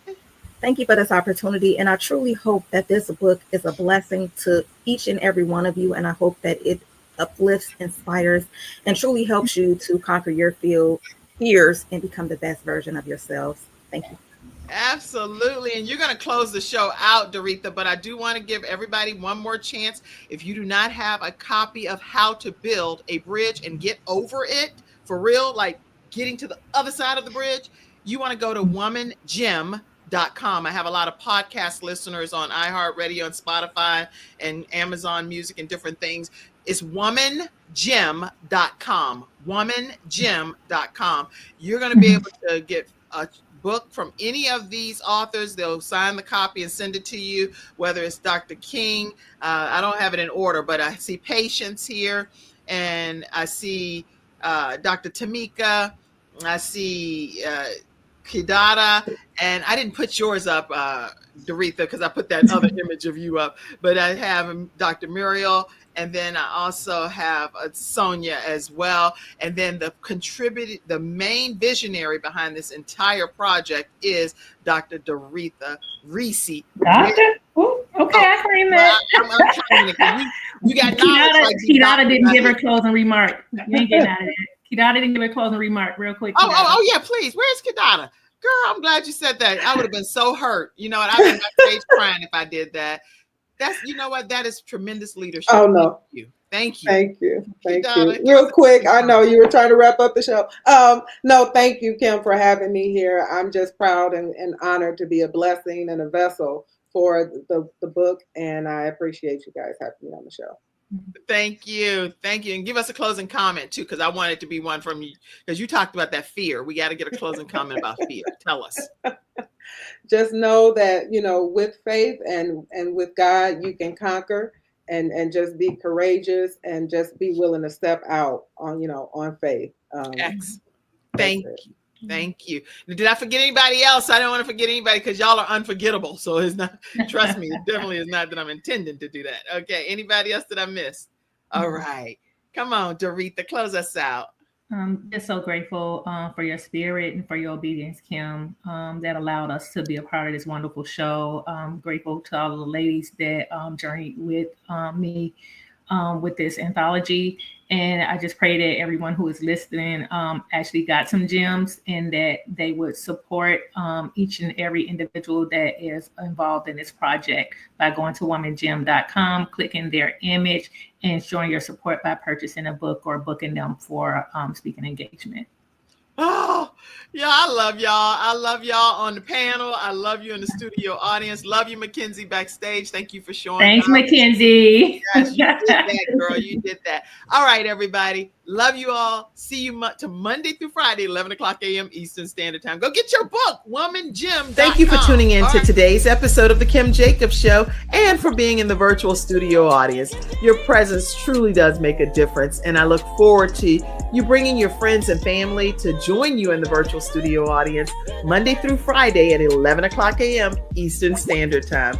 Thank you for this opportunity. And I truly hope that this book is a blessing to each and every one of you. And I hope that it uplifts, inspires, and truly helps you to conquer your fears and become the best version of yourselves. Thank you. Absolutely. And you're going to close the show out, Doreetha, but I do want to give everybody one more chance. If you do not have a copy of How to Build a Bridge and Get Over It, for real, like getting to the other side of the bridge, you want to go to womangym.com. I have a lot of podcast listeners on iHeartRadio and Spotify and Amazon Music and different things. It's womangym.com. Womangym.com. You're going to be able to get a book from any of these authors. They'll sign the copy and send it to you, whether it's Dr. King. I don't have it in order, but I see Patience here, and I see Dr. Tamekia. I see Kidada, and I didn't put yours up, Doreetha, because I put that other image of you up, but I have Dr. Muriel, and then I also have Sonia as well. And then the main visionary behind this entire project is Dr. Doreetha Reese. Doctor? Ooh, okay, I claim that. I'm claiming it. You got Kidada didn't give her closing remark. You ain't getting out of that. Kidada didn't give her closing remark. Real quick. Oh, yeah, please. Where's Kidada? Girl, I'm glad you said that. I would have been so hurt. You know what? I'd been backstage crying if I did that. You know what? That is tremendous leadership. Oh, no. Thank you. Thank you. Kidada, Real quick, I know you were trying to wrap up the show. No, thank you, Kim, for having me here. I'm just proud and honored to be a blessing and a vessel for the book, and I appreciate you guys having me on the show. Thank you. And give us a closing comment too, because I want it to be one from you, because you talked about that fear. We got to get a closing comment about fear. Tell us. Just know that, with faith and with God, you can conquer, and just be courageous and just be willing to step out on faith. Thank you. Did I forget anybody else? I don't want to forget anybody, because y'all are unforgettable. So it's not, trust me, it definitely is not that I'm intending to do that. Okay. Anybody else that I missed? All right. Come on, Doreetha, close us out. Just so grateful for your spirit and for your obedience, Kim, that allowed us to be a part of this wonderful show. Grateful to all of the ladies that journeyed with me with this anthology. And I just pray that everyone who is listening actually got some gems, and that they would support each and every individual that is involved in this project by going to womangym.com, clicking their image, and showing your support by purchasing a book or booking them for speaking engagement. Oh, yeah, I love y'all. I love y'all on the panel. I love you in the studio audience. Love you, Mackenzie, backstage. Thank you for showing Thanks, up. Mackenzie. Yes, you did that, girl. You did that. All right, everybody. Love you all. See you to Monday through Friday, 11 o'clock a.m. Eastern Standard Time. Go get your book, Womangym.com. Thank you for tuning in to today's episode of The Kim Jacobs Show, and for being in the virtual studio audience. Your presence truly does make a difference, and I look forward to you bringing your friends and family to join you in the virtual studio audience Monday through Friday at 11 o'clock a.m. Eastern Standard Time.